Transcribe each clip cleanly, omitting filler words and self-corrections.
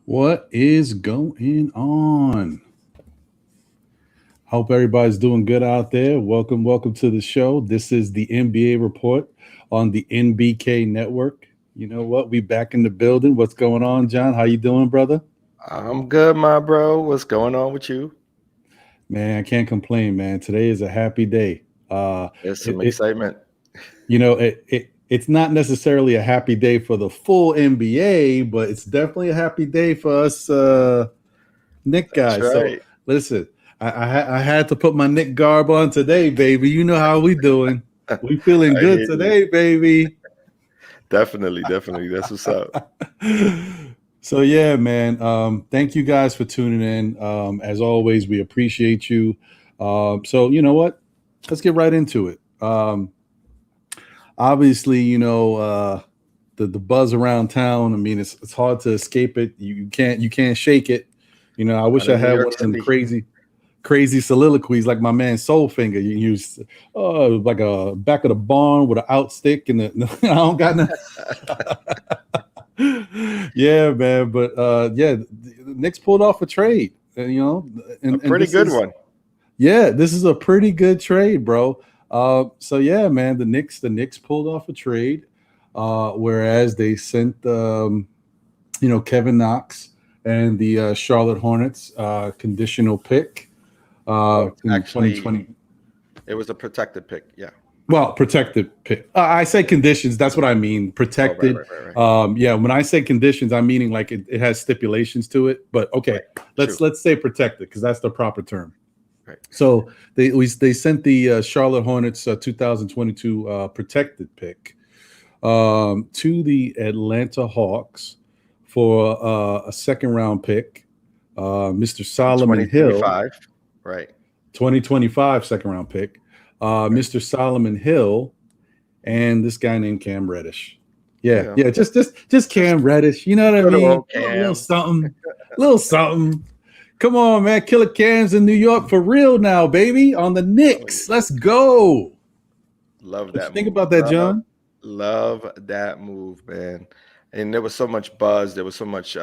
What is going on? Hope everybody's doing good out there. Welcome to the show. This is the NBA Report on the NBK Network. You know what? We back in the building. What's going on, John? How you doing, brother? I'm good, my bro. What's going on with you? Man, I can't complain, man. Today is a happy day. There's some excitement. It's not necessarily a happy day for the full NBA, but it's definitely a happy day for us Knick guys. That's right. So listen, I had to put my Knick garb on today, baby. You know how we doing. We feeling good today, baby. Definitely. That's what's up. So yeah, man. Thank you guys for tuning in. As always, we appreciate you. So you know what? Let's get right into it. Obviously, the buzz around town. I mean, it's hard to escape it. You can't shake it. I wish I had one of them crazy soliloquies like my man Soulfinger. You use like a back of the barn with an outstick and I don't got nothing. Yeah, man. But the Knicks pulled off a trade. A pretty good one. Yeah, this is a pretty good trade, bro. So yeah, man, the Knicks pulled off a trade, whereas they sent Kevin Knox and the Charlotte Hornets conditional pick in 2020. It was a protected pick, yeah. Well, protected pick. I say conditions. That's what I mean. Protected. Right. When I say conditions, I'm meaning like it has stipulations to it. But okay, let's say protected because that's the proper term. Right. So they sent the Charlotte Hornets 2022 protected pick to the Atlanta Hawks for a second round pick, Mr. Solomon Hill. 2025 second round pick, Mr. Solomon Hill, and this guy named Cam Reddish. Yeah, just Cam Reddish. You know what I mean? A little something. Come on, man. Killer Cam's in New York for real now, baby. On the Knicks. Let's go. Love that. Think about that, John. Love that move, man. And there was so much buzz. There was so much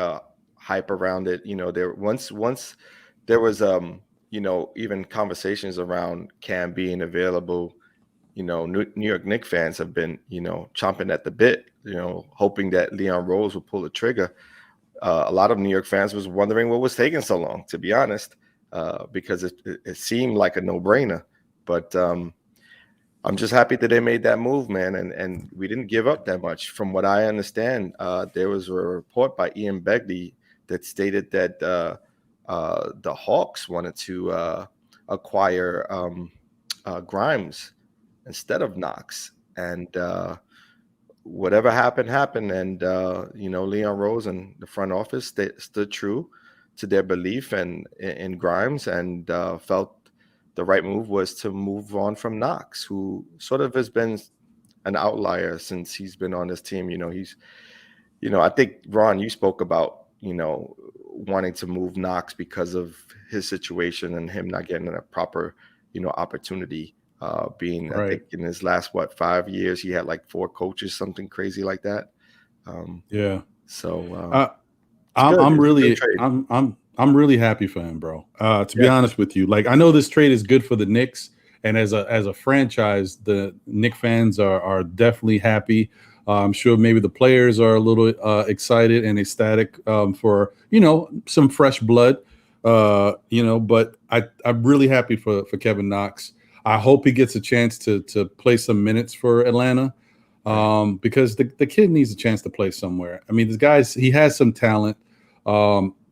hype around it. There once there was even conversations around Cam being available. New York Knicks fans have been chomping at the bit. Hoping that Leon Rose would pull the trigger. A lot of New York fans was wondering what was taking so long, to be honest, because it seemed like a no-brainer. But I'm just happy that they made that move, man, and we didn't give up that much. From what I understand, there was a report by Ian Begley that stated that the Hawks wanted to acquire Grimes instead of Knox, and whatever happened, and Leon Rose and the front office stood true to their belief in Grimes and felt the right move was to move on from Knox, who sort of has been an outlier since he's been on this team. He's I think Ron, you spoke about wanting to move Knox because of his situation and him not getting a proper opportunity. Being right. I think in his last 5 years he had like 4 coaches, something crazy like that. So I'm really happy for him, bro. To be honest with you, like I know this trade is good for the Knicks, and as a franchise, the Knicks fans are definitely happy. I'm sure maybe the players are a little excited and ecstatic for some fresh blood. But I'm really happy for Kevin Knox. I hope he gets a chance to play some minutes for Atlanta. because the kid needs a chance to play somewhere. I mean, he has some talent.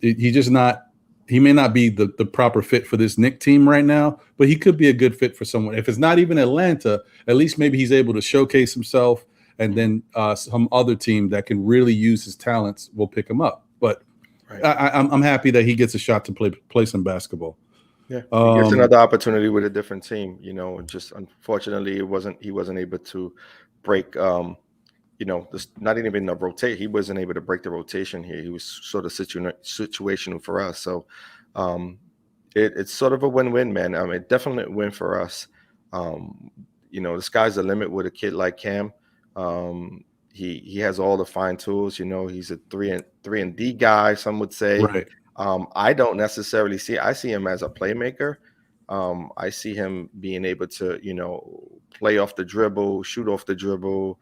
He may not be the proper fit for this Knicks team right now, but he could be a good fit for someone. If it's not even Atlanta, at least maybe he's able to showcase himself, and then some other team that can really use his talents will pick him up. But I'm happy that he gets a shot to play some basketball. Yeah, he gets another opportunity with a different team. Just unfortunately, he wasn't able to break. Not even the rotate. He wasn't able to break the rotation here. He was sort of situational for us. So it's sort of a win-win, man. I mean, definitely a win for us. The sky's the limit with a kid like Cam. He has all the fine tools. He's a 3-and-D guy, some would say. Right. I don't necessarily I see him as a playmaker. I see him being able to, play off the dribble, shoot off the dribble,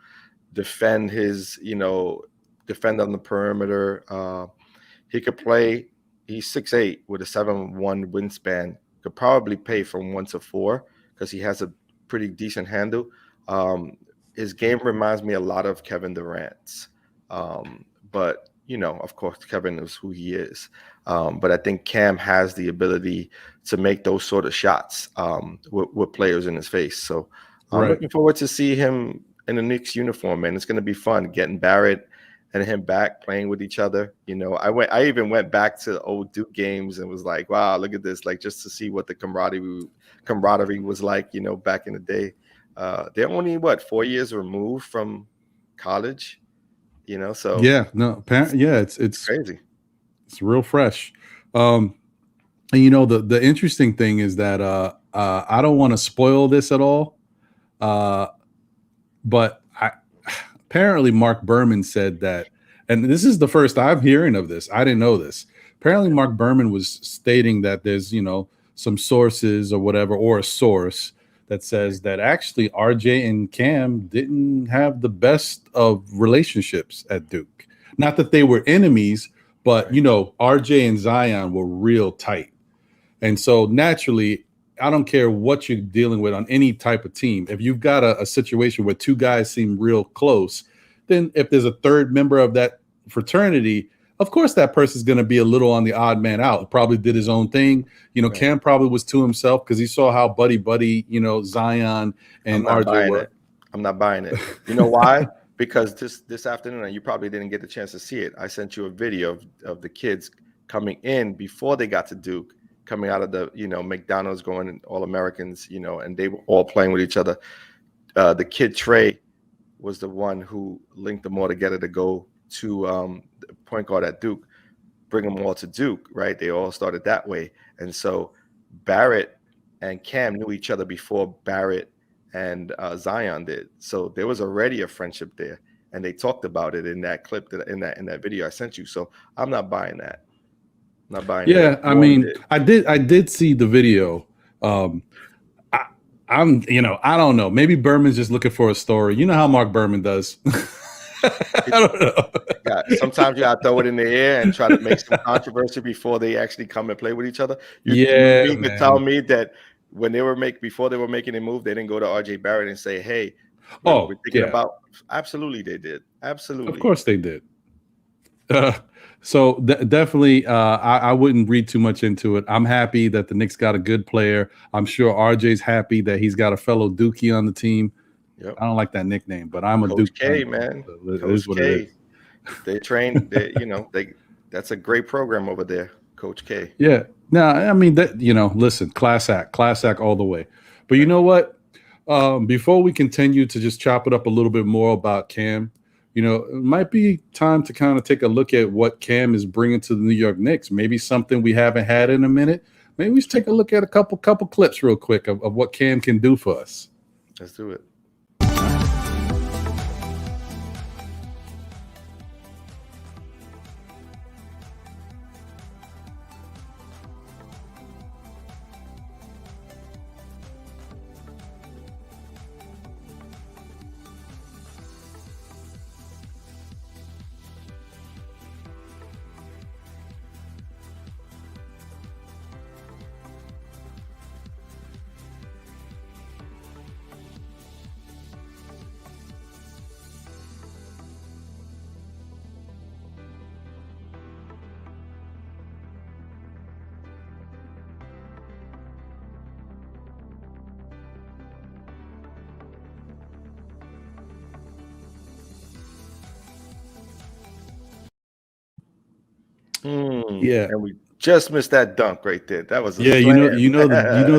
defend defend on the perimeter. He could play. He's 6'8" with a 7'1" wingspan. Could probably play from 1 to 4 because he has a pretty decent handle. His game reminds me a lot of Kevin Durant's, but of course, Kevin is who he is. But I think Cam has the ability to make those sort of shots with players in his face. So I'm looking forward to see him in the Knicks uniform, man. It's going to be fun getting Barrett and him back playing with each other. I even went back to the old Duke games and was like, wow, look at this, like just to see what the camaraderie was like, back in the day. They're only 4 years removed from college, so it's crazy. It's real fresh. And the interesting thing is that I don't want to spoil this at all. But apparently Mark Berman said that, and this is the first I'm hearing of this. I didn't know this. Apparently Mark Berman was stating that there's, some sources or whatever, or a source that says that actually RJ and Cam didn't have the best of relationships at Duke. Not that they were enemies, but, RJ and Zion were real tight. And so naturally, I don't care what you're dealing with on any type of team. If you've got a situation where two guys seem real close, then if there's a third member of that fraternity, of course that person's going to be a little on the odd man out. Probably did his own thing. Right. Cam probably was to himself because he saw how buddy, Zion and RJ were. I'm not buying it. You know why? Because this afternoon, and you probably didn't get the chance to see it, I sent you a video of the kids coming in before they got to Duke, coming out of the, McDonald's, going All-Americans, and they were all playing with each other. The kid Trey was the one who linked them all together to go to the point guard at Duke, bring them all to Duke, right? They all started that way. And so Barrett and Cam knew each other before Barrett and Zion did. So there was already a friendship there, and they talked about it in that clip, in that video I sent you. So I'm not buying that. I'm not buying that. I mean, I did see the video. I'm I don't know. Maybe Berman's just looking for a story. You know how Mark Berman does. I don't know. Yeah, sometimes you gotta throw it in the air and try to make some controversy before they actually come and play with each other. You could tell me that when before they were making a move, they didn't go to RJ Barrett and say, "Hey, we're thinking about." Absolutely, they did. Absolutely, of course they did. So definitely, I wouldn't read too much into it. I'm happy that the Knicks got a good player. I'm sure RJ's happy that he's got a fellow Dookie on the team. Yep. I don't like that nickname, but I'm a Coach Duke K, fan, man. So Coach K. They train. That's a great program over there, Coach K. Yeah. No, I mean that. Listen, class act all the way. But you know what? Before we continue to just chop it up a little bit more about Cam, it might be time to kind of take a look at what Cam is bringing to the New York Knicks. Maybe something we haven't had in a minute. Maybe we should take a look at a couple clips real quick of what Cam can do for us. Let's do it. Yeah. And we just missed that dunk right there. That was a Yeah, slam.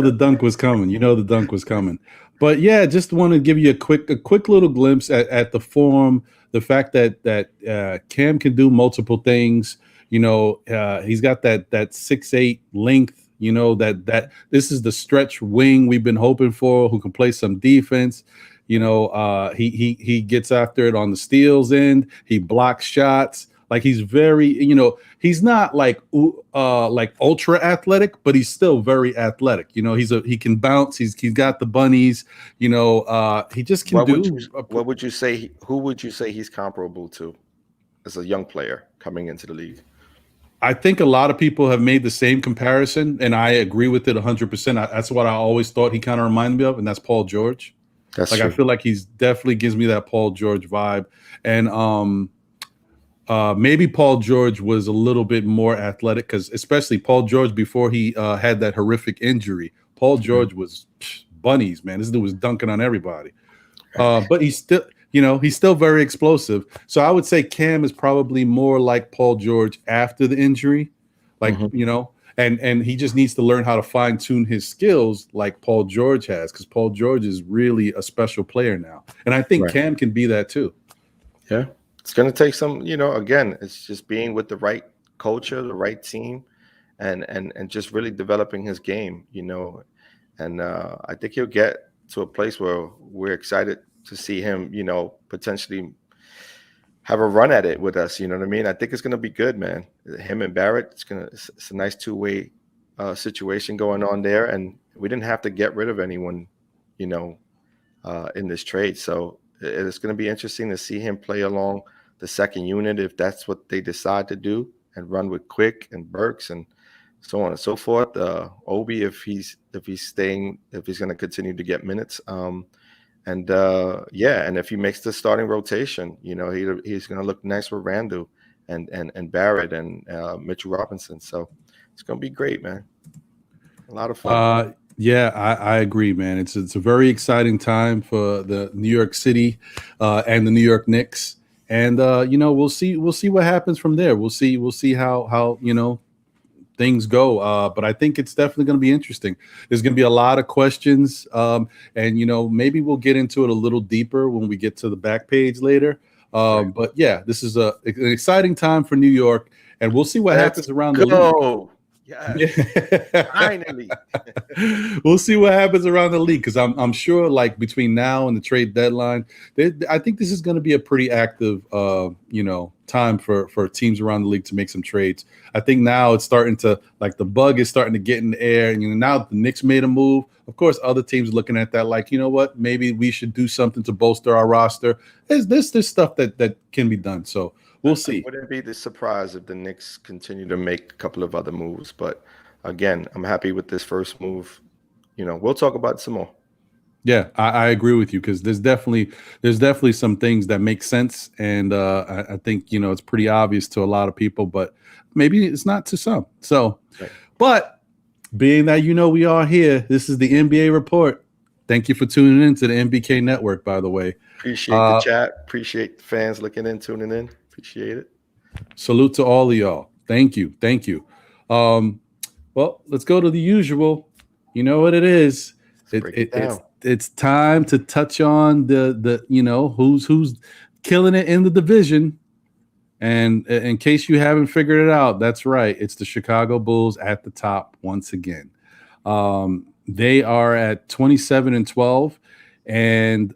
the dunk was coming. You know the dunk was coming. But yeah, just want to give you a quick little glimpse at the form, the fact that Cam can do multiple things. He's got that 6'8" length. That this is the stretch wing we've been hoping for, who can play some defense. He gets after it on the steals end. He blocks shots. Like he's very, he's not like ultra athletic, but he's still very athletic. He can bounce. He's got the bunnies. He just can What would you say? Who would you say he's comparable to as a young player coming into the league? I think a lot of people have made the same comparison, and I agree with it 100%. That's what I always thought he kind of reminded me of, and that's Paul George. That's true. I feel like he's definitely gives me that Paul George vibe, and maybe Paul George was a little bit more athletic, because especially Paul George before he had that horrific injury. Paul George was bunnies, man. This dude was dunking on everybody. But he's still very explosive. So I would say Cam is probably more like Paul George after the injury, and he just needs to learn how to fine tune his skills like Paul George has, because Paul George is really a special player now, and I think Cam can be that too. Yeah. It's going to take some, again, it's just being with the right culture, the right team, and just really developing his game, and I think he'll get to a place where we're excited to see him, potentially have a run at it with us. You know what I mean? I think it's going to be good, man. Him and Barrett, it's a nice two-way situation going on there, and we didn't have to get rid of anyone, in this trade. So it's going to be interesting to see him play along the second unit, if that's what they decide to do, and run with Quick and Burks and so on and so forth. Obi, if he's going to continue to get minutes, and if he makes the starting rotation, he's going to look nice with Randall and Barrett and Mitchell Robinson. So it's going to be great, man. A lot of fun. Yeah, I agree, man. It's a very exciting time for the New York City and the New York Knicks. And we'll see what happens from there. We'll see how things go. But I think it's definitely going to be interesting. There's going to be a lot of questions, and maybe we'll get into it a little deeper when we get to the back page later. But yeah, this is an exciting time for New York, and we'll see what happens around the league. Yeah, finally. We'll see what happens around the league, because I'm sure, like, between now and the trade deadline, I think this is going to be a pretty active time for teams around the league to make some trades. I think now it's starting to, like, the bug is starting to get in the air, and now the Knicks made a move. Of course, other teams are looking at that like, you know what, maybe we should do something to bolster our roster. There's stuff that can be done. So we'll see. I wouldn't be surprised if the Knicks continue to make a couple of other moves. But again, I'm happy with this first move. We'll talk about it some more. Yeah, I agree with you, because there's definitely some things that make sense, and I think it's pretty obvious to a lot of people, but maybe it's not to some. So, But being that we are here, this is the NBA Report. Thank you for tuning in to the NBK Network, by the way. Appreciate the chat. Appreciate the fans looking in, tuning in. Appreciate it. Salute to all of y'all. Thank you. Well, let's go to the usual. You know what it is. It's time to touch on the who's killing it in the division. And in case you haven't figured it out, that's right. It's the Chicago Bulls at the top once again. They are at 27-12, and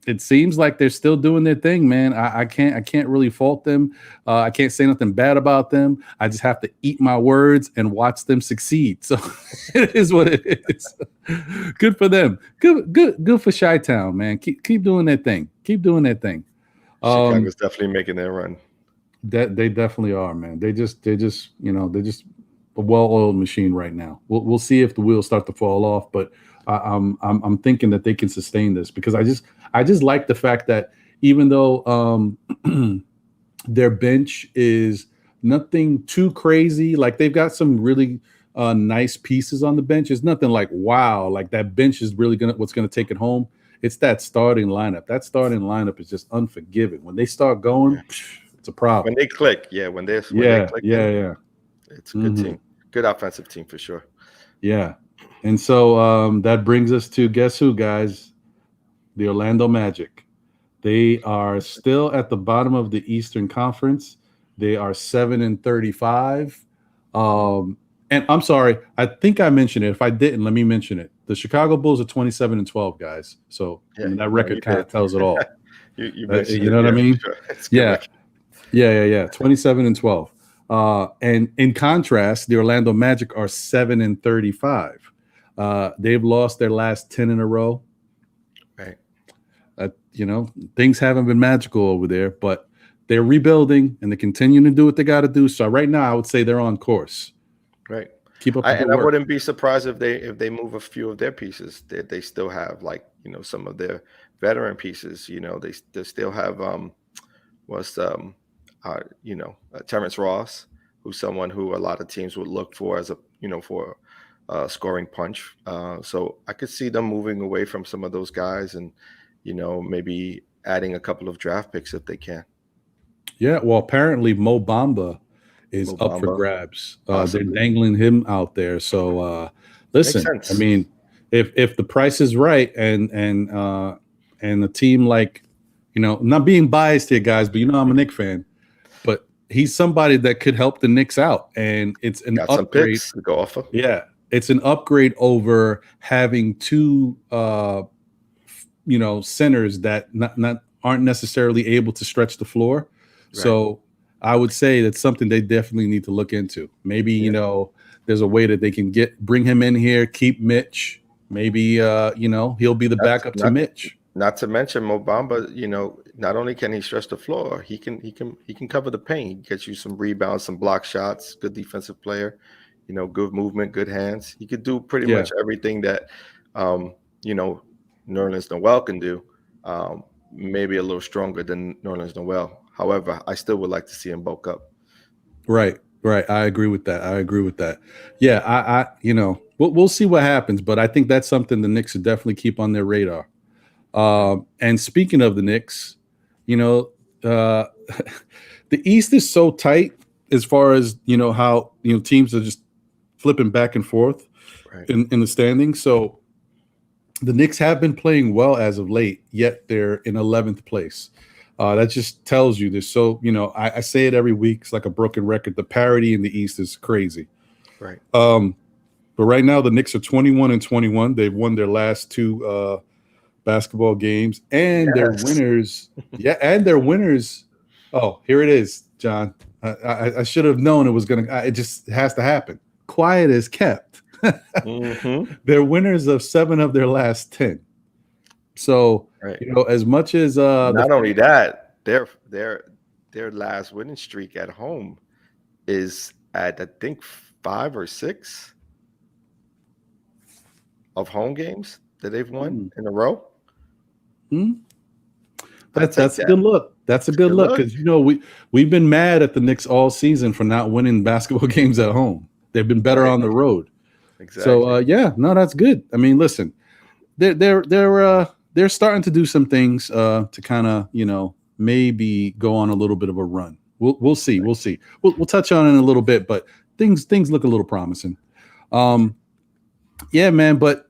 it seems like they're still doing their thing, man. I can't really fault them. I can't say nothing bad about them. I just have to eat my words and watch them succeed. So it is what it is. Good for them. Good for Chi-Town, man. Keep doing their thing. Chicago's definitely making their run. That they definitely are, man. They're just they're just a well-oiled machine right now. We'll see if the wheels start to fall off, but I'm thinking that they can sustain this, because I just like the fact that even though their bench is nothing too crazy, like they've got some really nice pieces on the bench. It's nothing like, wow, like that bench is really what's gonna take it home. It's that starting lineup. That starting lineup is just unforgiving. When they start going, It's a problem. When they click, when they click, yeah. it's a good team, good offensive team for sure. Yeah, and so that brings us to guess who, guys? The Orlando Magic. They are still at the bottom of the Eastern Conference. They are 7-35. And I'm sorry, I think I mentioned it. If I didn't, let me mention it. The Chicago Bulls are 27-12, guys. So that record kind of tells it all. you mentioned you know what I mean? Sure. Yeah. 27-12. And in contrast, the Orlando Magic are 7-35. They've lost their last 10 in a row. Right. Things haven't been magical over there, but they're rebuilding and they're continuing to do what they got to do. So right now, I would say they're on course. Right. Keep up the good I work. wouldn't be surprised if they move a few of their pieces. They still have, like, some of their veteran pieces. They still have Terrence Ross, who's someone who a lot of teams would look for as for scoring punch. So I could see them moving away from some of those guys and maybe adding a couple of draft picks if they can. Yeah, well, apparently Mo Bamba is up for grabs. They're dangling him out there. So listen, I mean, if the price is right and a team like, not being biased here, guys, but I'm a Knicks fan, but he's somebody that could help the Knicks out, and it's an upgrade. Some picks to go off of. Yeah, it's an upgrade over having two centers that aren't necessarily able to stretch the floor. Right. So I would say that's something they definitely need to look into. Maybe, there's a way that they can bring him in here, keep Mitch. Maybe, he'll be the backup to Mitch. Not to mention Mo Bamba, not only can he stretch the floor, he can cover the paint. He gets you some rebounds, some block shots, good defensive player, good movement, good hands. He could do pretty much everything that, Nerlens Noel can do. Maybe a little stronger than Nerlens Noel. However, I still would like to see him bulk up. Right. I agree with that. Yeah, we'll see what happens, but I think that's something the Knicks should definitely keep on their radar. And speaking of the Knicks, the East is so tight as far as how teams are just flipping back and forth in the standings. So the Knicks have been playing well as of late, yet they're in 11th place. That just tells you this. So, I say it every week. It's like a broken record. The parity in the East is crazy. Right. But right now, the Knicks are 21-21. They've won their last two basketball games, and they're winners. And they're winners. Oh, here it is, John. I should have known it was going to. It just has to happen. Quiet as kept. They're winners of 7 of their last 10. So, as much as not only that, their last winning streak at home is at, I think, 5 or 6 of home games that they've won in a row. That's a good look. That's a good look because we've been mad at the Knicks all season for not winning basketball games at home. They've been better on the road. Exactly. So that's good. I mean, listen, they're starting to do some things to kind of maybe go on a little bit of a run. We'll see. We'll see. We'll touch on it in a little bit, but things look a little promising. Yeah, man. But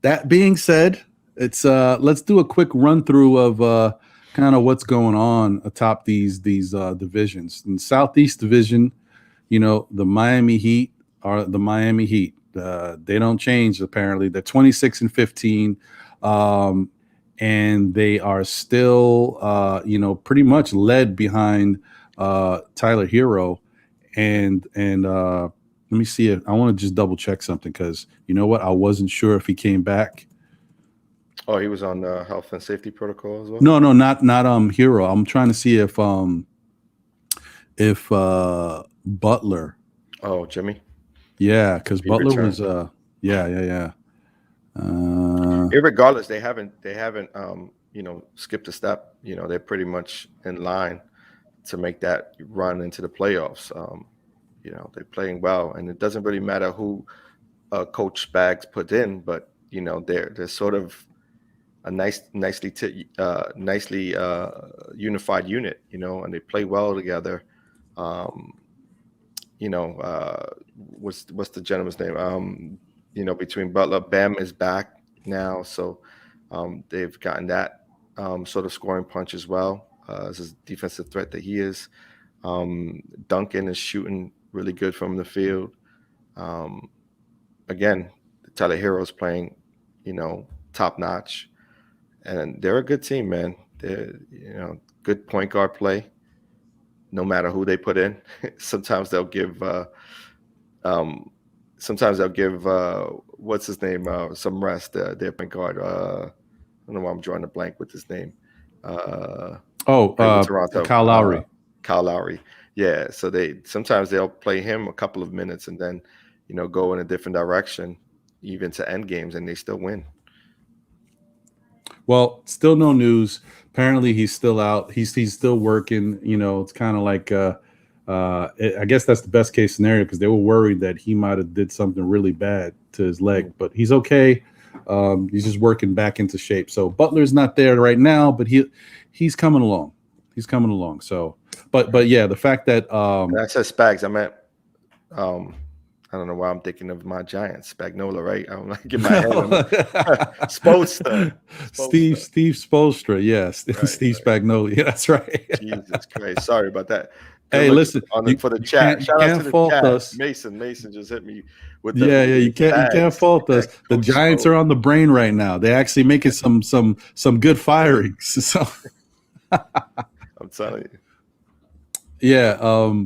that being said, it's let's do a quick run through of kind of what's going on atop these divisions. In the Southeast Division, the Miami Heat are the Miami Heat. They don't change apparently. They're 26-15. And they are still, pretty much led behind Tyler Hero. And let me see it. I want to just double check something because you know what? I wasn't sure if he came back. Oh, he was on health and safety protocol as well? No, not Hero. I'm trying to see if Butler. Oh, Jimmy. Yeah, because Butler returned. Was yeah. Regardless, they haven't skipped a step. They're pretty much in line to make that run into the playoffs. They're playing well, and it doesn't really matter who Coach Spags put in, but they're sort of nicely unified unit, and they play well together. What's the gentleman's name? Between Butler, Bam is back now, so they've gotten that sort of scoring punch as well as a defensive threat that he is. Duncan is shooting really good from the field. Again, Tyler Hero's playing, top notch, and they're a good team, man. They're, good point guard play. No matter who they put in, sometimes they'll give. What's his name? Some rest. Their point guard. I don't know why I'm drawing a blank with his name. Toronto. Kyle Lowry. Kyle Lowry. Yeah. So sometimes they'll play him a couple of minutes and then, go in a different direction, even to end games, and they still win. Well, still no news. Apparently, he's still out. He's still working. It's kind of like I guess that's the best case scenario because they were worried that he might have did something really bad to his leg, but he's okay. He's just working back into shape. So Butler's not there right now, but he's coming along. He's coming along. So, but yeah, the fact that I said Spags, I meant I don't know why I'm thinking of my Giants, Spagnola, right? I'm like in my head. Spolstra. Steve Spolstra, yes. Right, Steve Spagnola. Yeah, that's right. Jesus Christ. Sorry about that. Hey, listen, for the chat. Shout out to the chat. Us. Mason just hit me with the you can't fault us. The Giants are on the brain right now. They're actually making some good firings. So I'm telling you. Yeah,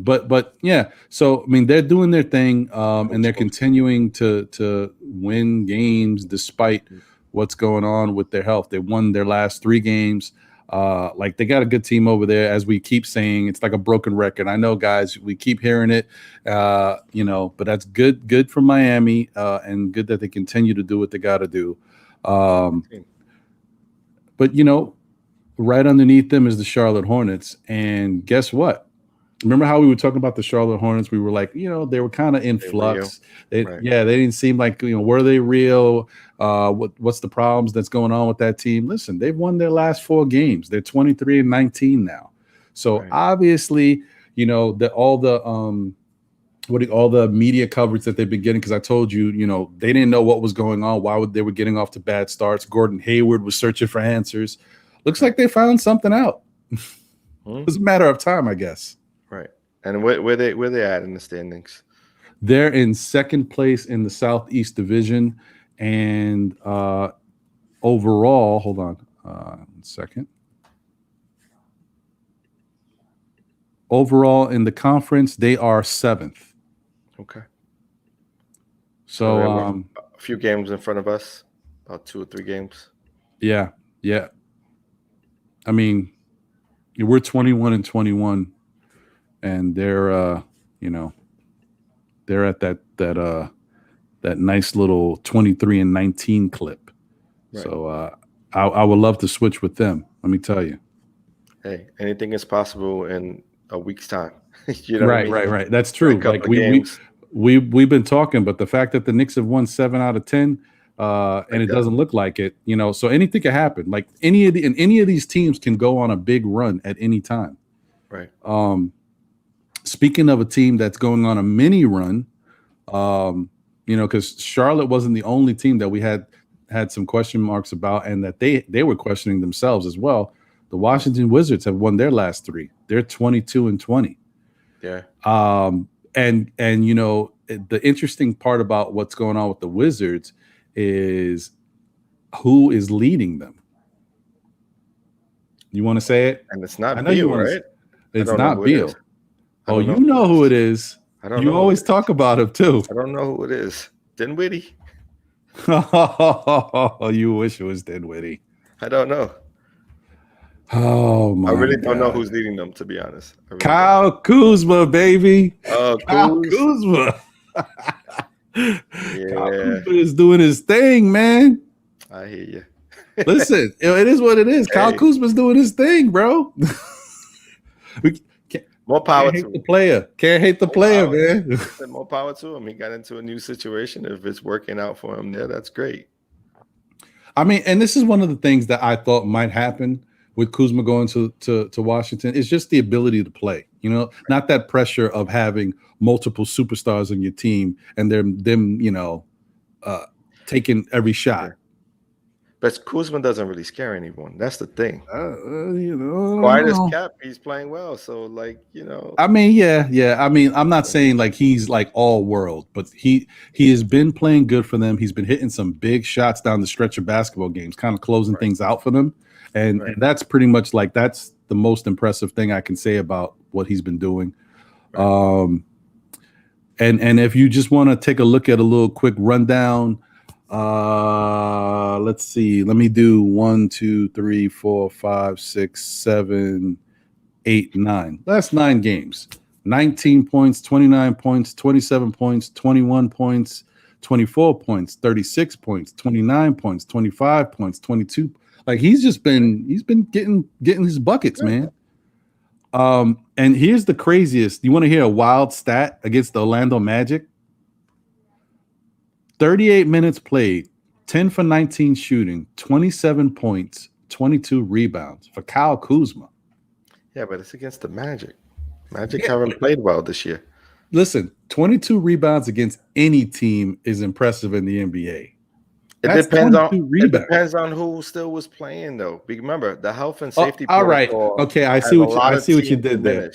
but yeah. So I mean, they're doing their thing, and they're continuing to win games despite what's going on with their health. They won their last 3 games. Like they got a good team over there, as we keep saying. It's like a broken record. I know, guys, we keep hearing it, but that's good for Miami, and good that they continue to do what they got to do. But right underneath them is the Charlotte Hornets, and guess what? Remember how we were talking about the Charlotte Hornets? We were like, they were kind of in flux. They didn't seem like, were they real? What's the problems that's going on with that team? Listen, they've won their last 4 games. They're 23-19 now. So obviously, all the media coverage that they've been getting, because I told you, they didn't know what was going on. Why they were getting off to bad starts? Gordon Hayward was searching for answers. Looks like they found something out. It was a matter of time, I guess. Right. And where they at in the standings? They're in second place in the Southeast Division, and overall, hold on 1 second. Overall in the conference, they are 7th. Okay. So a few games in front of us, about 2 or 3 games. Yeah. I mean, we're 21-21. And they're, they're at that nice little 23-19 clip. Right. So I would love to switch with them. Let me tell you. Hey, anything is possible in a week's time. Right. That's true. Like we've been talking, but the fact that the Knicks have won 7 out of 10, and it doesn't look like it, so anything can happen. Like any of these teams can go on a big run at any time. Right. Speaking of a team that's going on a mini run, because Charlotte wasn't the only team that we had some question marks about, and that they were questioning themselves as well. The Washington Wizards have won their last 3. They're 22-20. Yeah. And the interesting part about what's going on with the Wizards is who is leading them. You want to say it? And it's not Beal, right? It's not Beal. Oh, you know who it is. I don't know. You always talk about him too. I don't know who it is. Dinwiddie? Oh, you wish it was Dinwiddie. I don't know. Oh my! I really don't know who's leading them, to be honest. Kyle Kuzma, baby. Oh, Kyle Kuzma. Yeah. Kyle Kuzma is doing his thing, man. I hear you. Listen, it is what it is. Hey. Kyle Kuzma's doing his thing, bro. More power to the player. Can't hate the player, man. More power to him. He got into a new situation. If it's working out for him there, that's great. I mean, and this is one of the things that I thought might happen with Kuzma going to Washington. It's just the ability to play, not that pressure of having multiple superstars on your team and them taking every shot. Yeah. But Kuzma doesn't really scare anyone. That's the thing. Quiet as kept, he's playing well. So, I mean, yeah. I mean, I'm not saying like he's like all world, but he has been playing good for them. He's been hitting some big shots down the stretch of basketball games, kind of closing things out for them. And that's pretty much like that's the most impressive thing I can say about what he's been doing. And if you just want to take a look at a little quick rundown. Let's see. Let me do 1, 2, 3, 4, 5, 6, 7, 8, 9. That's 9 games. 19 points, 29 points, 27 points, 21 points, 24 points, 36 points, 29 points, 25 points, 22. Like he's been getting his buckets, man. And here's the craziest. You want to hear a wild stat against the Orlando Magic? 38 minutes played, 10 for 19 shooting, 27 points, 22 rebounds for Kyle Kuzma. Yeah, but it's against the Magic. Magic haven't played well this year. Listen, 22 rebounds against any team is impressive in the NBA. It depends on who still was playing, though. Remember, the health and safety. All right. Okay, I see what you did there.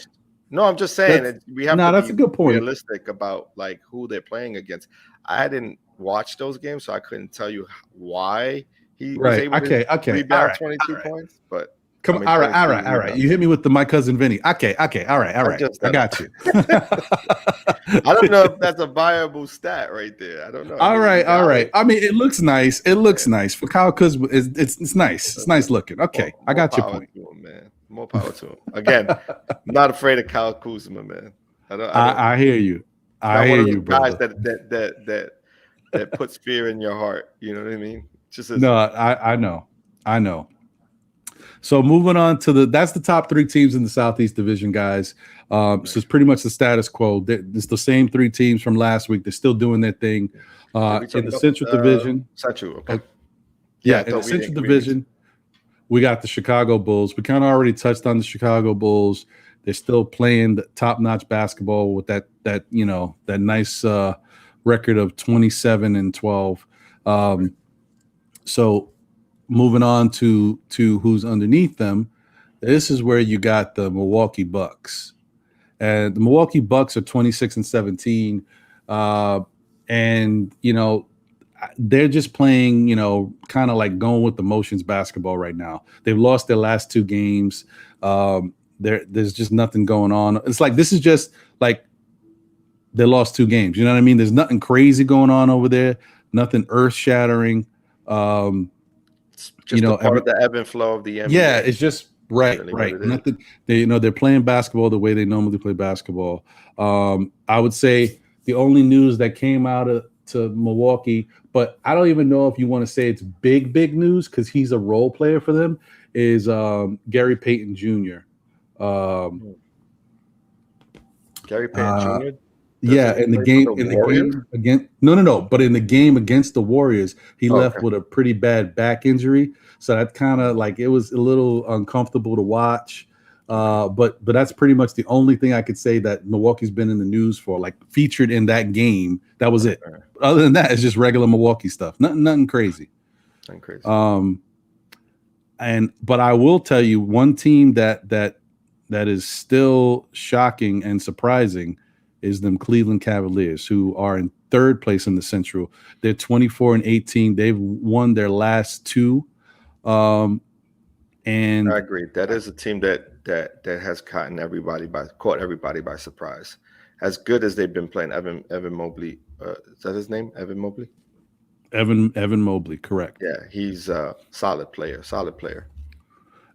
No, I'm just saying we have to that's a good point. Realistic about like who they're playing against. I didn't watch those games, so I couldn't tell you why he was able to rebound 22 points. But all right. You hit me with my cousin Vinny. Okay. All right. I got you. I don't know if that's a viable stat right there. I don't know. All right. I mean, it looks nice. Nice for Kyle Kuzma. It's nice. It's nice looking. Okay, I got your point. Man. More power to him. Again, I'm not afraid of Kyle Kuzma, man. I hear you. I hear you, bro. Guys that puts fear in your heart. You know what I mean? I know. So moving on to that's the top 3 teams in the Southeast Division, guys. So it's pretty much the status quo. It's the same 3 teams from last week. They're still doing their thing. In the Central Division. Central, okay. In the Central Division, we got the Chicago Bulls. We kind of already touched on the Chicago Bulls. They're still playing the top-notch basketball with that nice record of 27-12. So moving on to who's underneath them, this is where you got the Milwaukee Bucks. And the Milwaukee Bucks are 26-17. And, they're just playing, kind of like going with the motions basketball right now. They've lost their last 2 games. There's just nothing going on. It's like this is just like they lost 2 games. You know what I mean? There's nothing crazy going on over there. Nothing earth shattering. It's just part of the ebb and flow of the NBA. Yeah, it's just right. Nothing. They're playing basketball the way they normally play basketball. I would say the only news that came out to Milwaukee, but I don't even know if you want to say it's big news because he's a role player for them, is Gary Payton Jr. Gary Payton Jr. In the game against the Warriors, he left with a pretty bad back injury. So that kind of like it was a little uncomfortable to watch. But that's pretty much the only thing I could say that Milwaukee's been in the news for, like featured in that game. That was it. Other than that, it's just regular Milwaukee stuff. Nothing crazy. But I will tell you one team that is still shocking and surprising is them Cleveland Cavaliers, who are in 3rd place in the Central. They're 24-18. They've won their last 2. And I agree. That is a team that has caught everybody by surprise. As good as they've been playing, Evan Mobley. Is that his name? Evan Mobley? Evan Mobley, correct. Yeah, he's a solid player.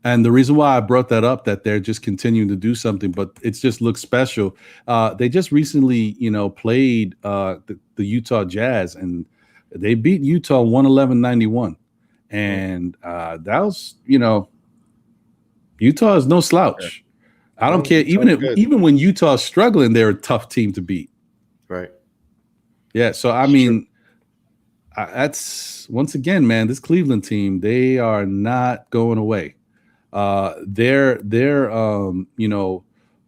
And the reason why I brought that up, that they're just continuing to do something, but it just looks special. They just recently, played the Utah Jazz, and they beat Utah 111-91. And that was, Utah is no slouch. I don't care. Even when Utah's struggling, they're a tough team to beat. Right. Yeah. So, I mean, that's once again, man, this Cleveland team, they are not going away. They're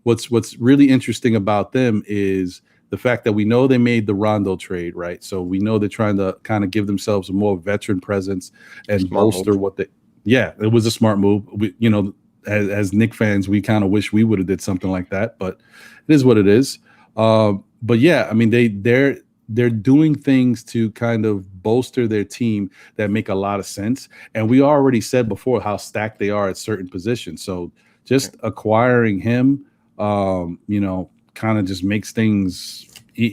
what's really interesting about them is the fact that we know they made the Rondo trade, right? So we know they're trying to kind of give themselves a more veteran presence and bolster what they. Yeah, it was a smart move. As Knicks fans, we kind of wish we would have did something like that, but it is what it is. But yeah, I mean they're doing things to kind of bolster their team that make a lot of sense. And we already said before how stacked they are at certain positions. So just acquiring him, kind of just makes things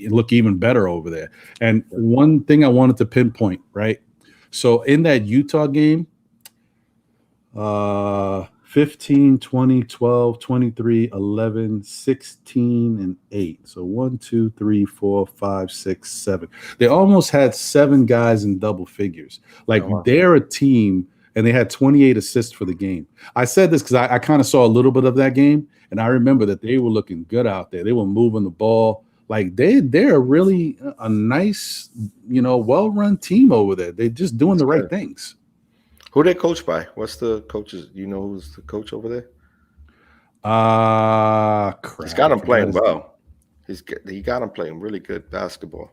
look even better over there. And one thing I wanted to pinpoint, right? So in that Utah game, 15, 20, 12, 23, 11, 16, and 8. So 1, 2, 3, 4, 5, 6, 7. They almost had 7 guys in double figures. Like they're a team, and they had 28 assists for the game. I said this because I kind of saw a little bit of that game, and I remember that they were looking good out there. They were moving the ball. Like they're really a nice, well-run team over there. They're just doing the right things. Who they coached by? What's the coaches? You know who's the coach over there? Crap. He's got him playing well. He got him playing really good basketball.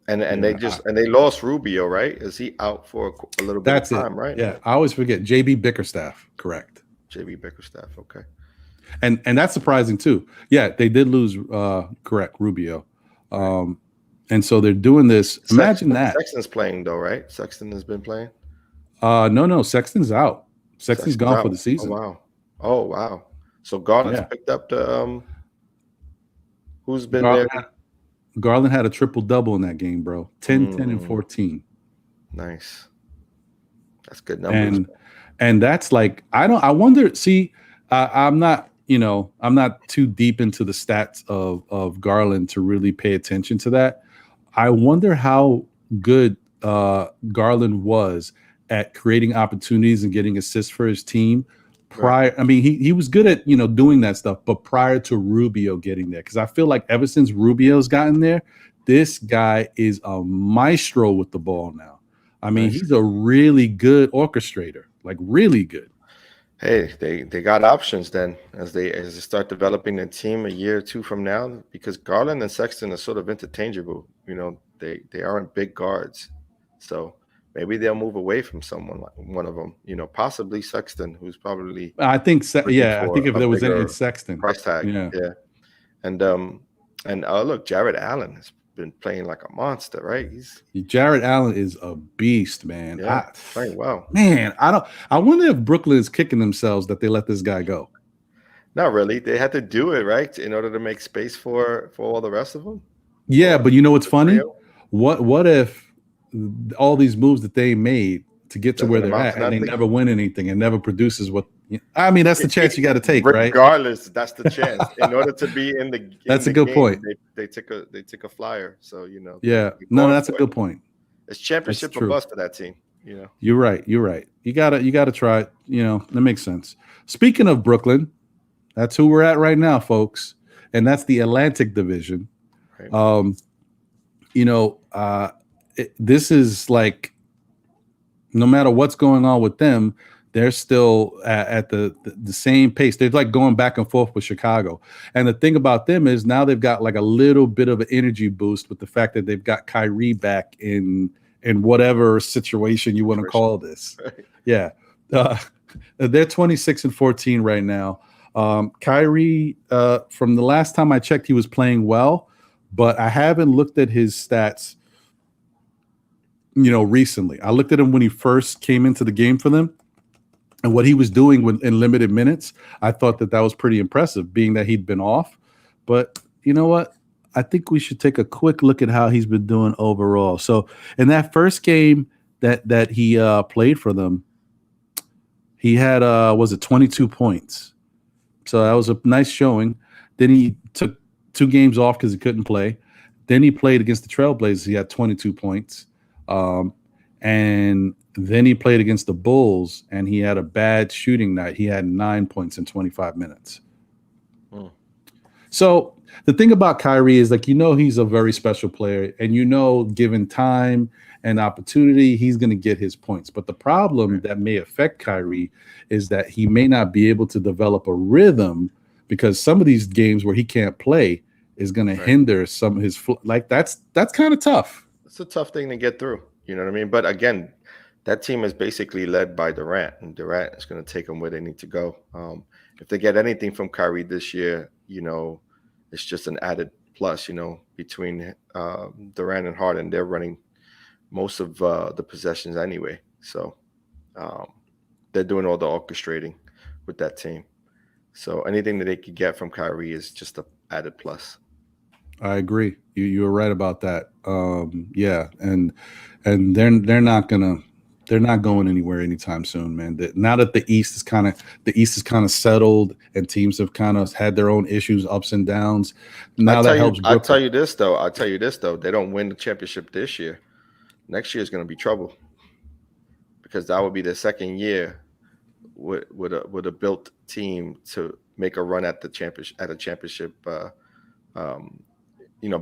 And they lost Rubio, right? Is he out for a little bit of time, right? Yeah, I always forget. JB Bickerstaff, correct. JB Bickerstaff, okay. And that's surprising too. Yeah, they did lose correct, Rubio. And so they're doing this. Imagine that. Sexton's playing though, right? Sexton has been playing? No, Sexton's out. Sexton's gone for the season. Oh wow. So Garland's picked up the who's been there? Garland had a triple-double in that game, bro. 10, 10, and 14. Nice. That's good numbers. And that's like, I wonder, see, I'm not too deep into the stats of Garland to really pay attention to that. I wonder how good Garland was at creating opportunities and getting assists for his team. I mean, he was good at doing that stuff, but prior to Rubio getting there, because I feel like ever since Rubio's gotten there, this guy is a maestro with the ball now. I mean, he's a really good orchestrator, like really good. Hey, they got options then as they start developing a team a year or two from now, because Garland and Sexton are sort of interchangeable. They aren't big guards, so maybe they'll move away from someone like one of them. Possibly Sexton, who's probably. I think if there was any, it's Sexton. Price tag, yeah. And look, Jared Allen has been playing like a monster, right? Jared Allen is a beast, man. Yeah, playing well. Man, I wonder if Brooklyn is kicking themselves that they let this guy go. Not really. They had to do it, right, in order to make space for all the rest of them. Yeah, but you know what's funny? What if all these moves that they made to get to where they're at and they never win anything and never produces what? I mean, that's the chance you got to take, right? Regardless, that's the chance. In order to be in the that's a good game, point. They took a flyer, so Yeah, no, that's a good point. It's championship or bust for that team. You're right. You gotta try it. That makes sense. Speaking of Brooklyn, that's who we're at right now, folks, and that's the Atlantic Division. Right. This is like, no matter what's going on with them, they're still at the same pace. They're like going back and forth with Chicago. And the thing about them is now they've got like a little bit of an energy boost with the fact that they've got Kyrie back in whatever situation you want to call this. Yeah. They're 26-14 right now. Kyrie, from the last time I checked, he was playing well, but I haven't looked at his stats recently. I looked at him when he first came into the game for them and what he was doing in limited minutes. I thought that was pretty impressive, being that he'd been off. But you know what? I think we should take a quick look at how he's been doing overall. So in that first game that he played for them, he had 22 points. So that was a nice showing. Then he took 2 games off because he couldn't play. Then he played against the Trailblazers. He had 22 points. And then he played against the Bulls, and he had a bad shooting night. He had 9 points in 25 minutes. So the thing about Kyrie is like, he's a very special player, and given time and opportunity, he's going to get his points. But the problem that may affect Kyrie is that he may not be able to develop a rhythm, because some of these games where he can't play is going to hinder some of his like that's kind of tough. It's a tough thing to get through. You know what I mean? But again, that team is basically led by Durant, and Durant is going to take them where they need to go. If they get anything from Kyrie this year, it's just an added plus. Between Durant and Harden, they're running most of the possessions anyway. So they're doing all the orchestrating with that team. So anything that they could get from Kyrie is just an added plus. I agree. You were right about that. Yeah, and they're not going anywhere anytime soon, man. Now that the East is kind of settled, and teams have kind of had their own issues, ups and downs. Now that helps. I'll tell you this though. They don't win the championship this year. Next year is going to be trouble, because that would be the second year with a built team to make a run at the championship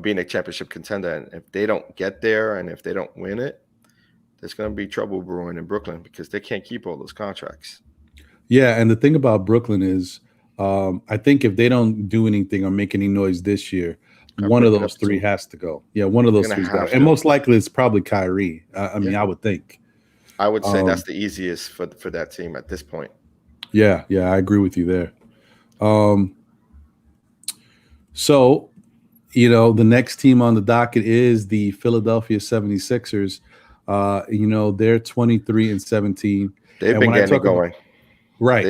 being a championship contender. And if they don't get there, and if they don't win it, there's going to be trouble brewing in Brooklyn, because they can't keep all those contracts. Yeah, and the thing about Brooklyn is, I think if they don't do anything or make any noise this year, one of those three has to go. Yeah, one of those three got to. And most likely it's probably Kyrie. I mean, I would think. I would say that's the easiest for that team at this point. Yeah, I agree with you there. So, the next team on the docket is the Philadelphia 76ers. They're 23-17. They've been getting it going. Right.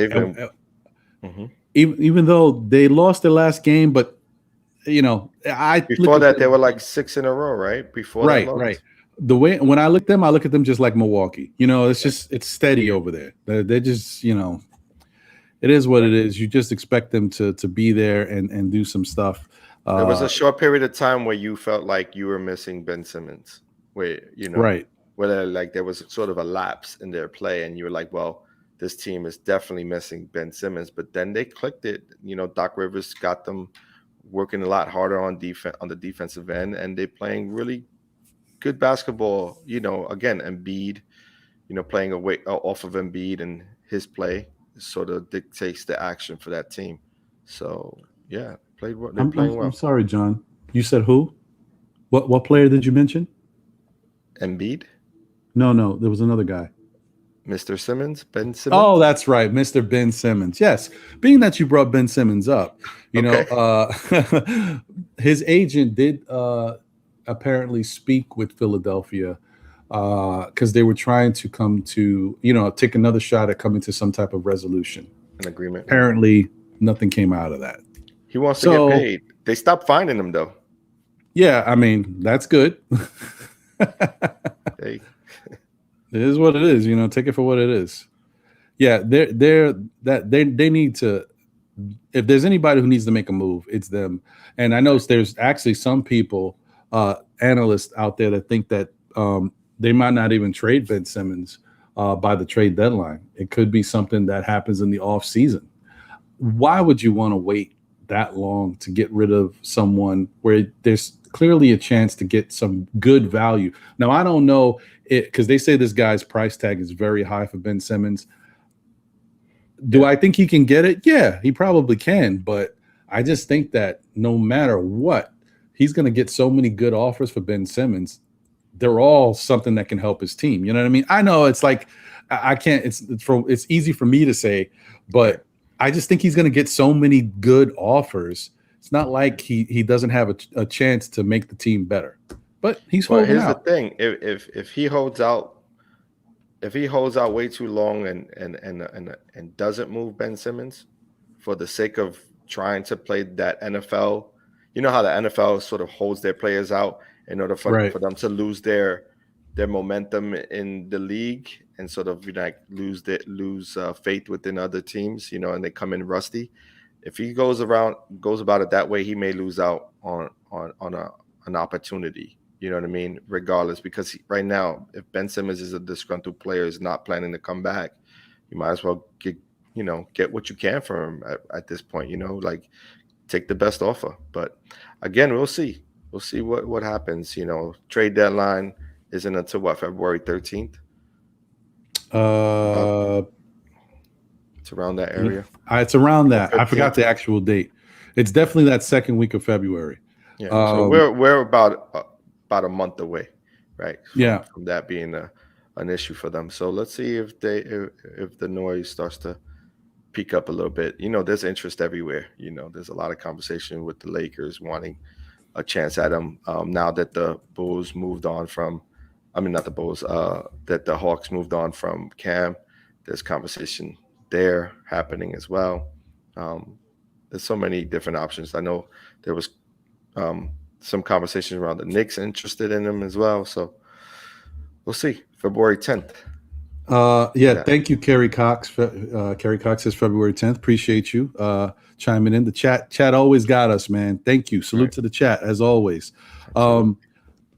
Even though they lost their last game, but before that they were like 6 in a row, right? Before that loss. Right. The way when I look at them just like Milwaukee. It's steady over there. They're just, it is what it is. You just expect them to be there and do some stuff. There was a short period of time where you felt like you were missing Ben Simmons, where where like there was sort of a lapse in their play, and you were like, well, this team is definitely missing Ben Simmons. But then they clicked it. Doc Rivers got them working a lot harder on the defensive end, and they're playing really good basketball. Again, Embiid, playing away off of Embiid, and his play sort of dictates the action for that team. So yeah, they're playing well. I'm sorry, John. You said who? What player did you mention? Embiid? No, there was another guy. Mr. Simmons, Ben Simmons. Oh, that's right, Mr. Ben Simmons. Yes, being that you brought Ben Simmons up, his agent did apparently speak with Philadelphia because they were trying to come to, take another shot at coming to some type of resolution. An agreement. Apparently, nothing came out of that. He wants to get paid. They stopped finding him, though. Yeah, I mean, that's good. Hey. It is what it is, take it for what it is. Yeah, they need to. If there's anybody who needs to make a move, it's them. And I know there's actually some people, analysts out there that think that they might not even trade Ben Simmons by the trade deadline. It could be something that happens in the off season. Why would you want to wait that long to get rid of someone where there's clearly a chance to get some good value? Now, I don't know it because they say this guy's price tag is very high for Ben Simmons. Do I think he can get it? Yeah, he probably can. But I just think that no matter what, he's going to get so many good offers for Ben Simmons. They're all something that can help his team. You know what I mean? I know it's like I can't. It's easy for me to say, but I just think he's going to get so many good offers. It's not like he doesn't have a chance to make the team better. But he's holding out. Here's the thing: if he holds out, way too long and doesn't move Ben Simmons for the sake of trying to play that NFL, you know how the NFL sort of holds their players out in order for them to lose their momentum in the league and sort of lose faith within other teams, and they come in rusty. If he goes about it that way, he may lose out on an opportunity. You know what I mean? Regardless, because right now, if Ben Simmons is a disgruntled player, is not planning to come back, you might as well get what you can from him at this point. take the best offer. But again, we'll see. We'll see what happens. Trade deadline isn't until what, February 13th? It's around that area. It's around that. I forgot the actual date. It's definitely that second week of February. Yeah. So we're about a month away, right? From that being an issue for them. So let's see if the noise starts to peak up a little bit. There's interest everywhere. There's a lot of conversation with the Lakers wanting a chance at him. Now that the Bulls moved on from, not the Bulls, that the Hawks moved on from Cam, there's conversation there happening as well. There's so many different options. I know there was some conversation around the Knicks interested in him as well. So we'll see. February 10th. Thank you, Kerry Cox. Kerry Cox says February 10th. Appreciate you chiming in. The chat always got us, man. Thank you. Salute to the chat as always.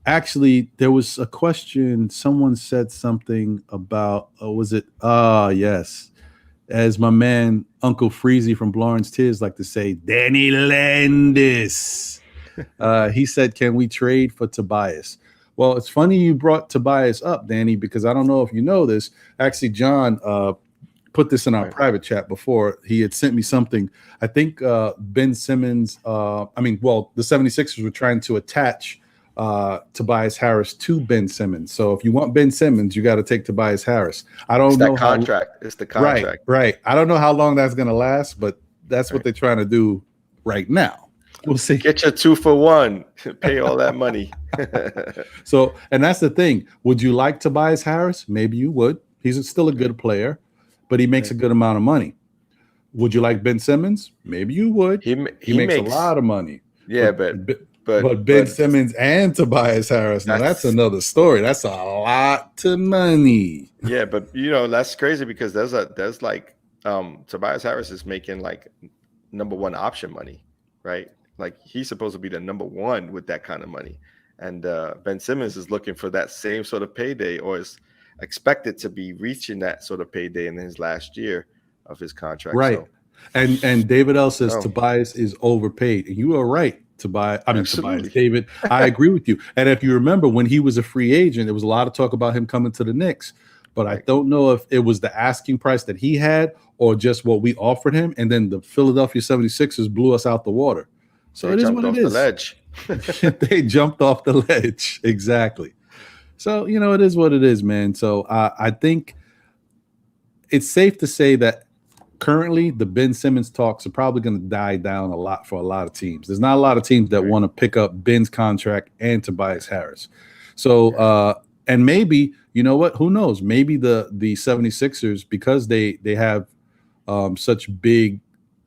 Actually, there was a question. Someone said something about yes. As my man Uncle Freezy from Lawrence Tiz like to say, Danny Landis. He said, can we trade for Tobias? Well, it's funny you brought Tobias up, Danny, because I don't know if you know this. Actually, John put this in our private chat before. He had sent me something. I think Ben Simmons, the 76ers were trying to attach Tobias Harris to Ben Simmons. So if you want Ben Simmons, you got to take Tobias Harris. I don't know contract. It's the contract. Right. I don't know how long that's going to last, but that's what they're trying to do right now. We'll see. Get your 2-for-1. Pay all that money. So, and that's the thing. Would you like Tobias Harris? Maybe you would. He's still a good player, but he makes a good amount of money. Would you like Ben Simmons? Maybe you would. He makes a lot of money. Yeah, but Ben Simmons and Tobias Harris, now that's another story. That's a lot of money. Yeah, but that's crazy because there's like Tobias Harris is making like number one option money, right? Like he's supposed to be the number one with that kind of money. And Ben Simmons is looking for that same sort of payday, or is expected to be reaching that sort of payday in his last year of his contract. Right. So, and David L says Tobias is overpaid. And you are right, Tobias. David, I agree with you. And if you remember when he was a free agent, there was a lot of talk about him coming to the Knicks. But I don't know if it was the asking price that he had or just what we offered him. And then the Philadelphia 76ers blew us out the water. So it is what it is. They jumped off the ledge. Exactly. So, it is what it is, man. So I think it's safe to say that currently the Ben Simmons talks are probably going to die down a lot for a lot of teams. There's not a lot of teams that want to pick up Ben's contract and Tobias Harris. So, and maybe, you know what, who knows? Maybe the 76ers, because they have such big,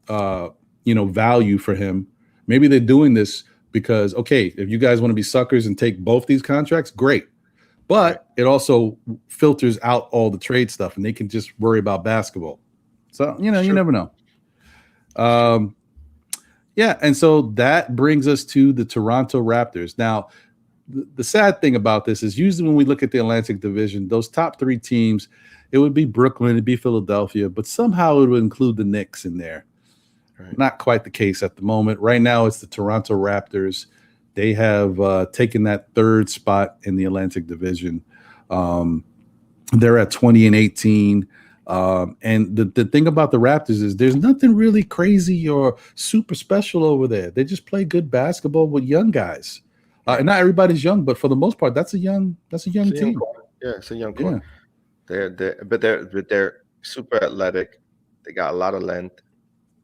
value for him, maybe they're doing this because, okay, if you guys want to be suckers and take both these contracts, great. But it also filters out all the trade stuff and they can just worry about basketball. So, you never know. And so that brings us to the Toronto Raptors. Now, the sad thing about this is usually when we look at the Atlantic Division, those top three teams, it would be Brooklyn, it'd be Philadelphia, but somehow it would include the Knicks in there. Right. Not quite the case at the moment. Right now, it's the Toronto Raptors. They have taken that third spot in the Atlantic Division. They're at 20-18. And the thing about the Raptors is there's nothing really crazy or super special over there. They just play good basketball with young guys. And not everybody's young, but for the most part, that's a young team. It's a young core. Yeah. They're super athletic. They got a lot of length.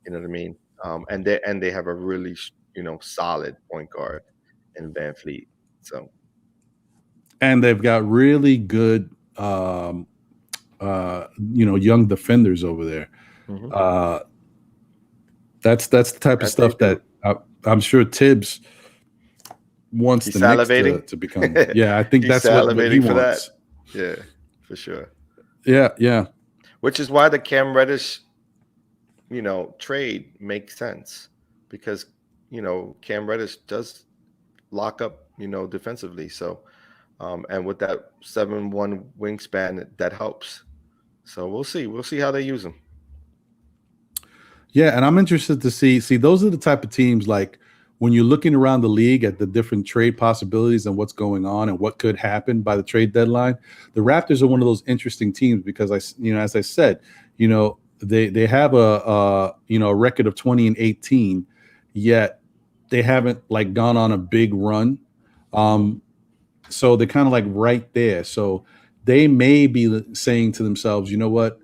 You know what I mean? And they have a really solid point guard in Van Fleet. So, and they've got really good young defenders over there. Mm-hmm. That's the type of stuff that I'm sure Tibbs wants the Knicks to become. Yeah, I think that's what he wants. Yeah, for sure. Yeah. Which is why the Cam Reddish, trade makes sense because, Cam Reddish does lock up, defensively. So, and with that 7'1" wingspan, that helps. So we'll see. We'll see how they use him. Yeah, and I'm interested to see those are the type of teams like when you're looking around the league at the different trade possibilities and what's going on and what could happen by the trade deadline. The Raptors are one of those interesting teams because as I said, they have a record of 20-18, yet they haven't like gone on a big run. So they're kind of like right there. So they may be saying to themselves, you know what?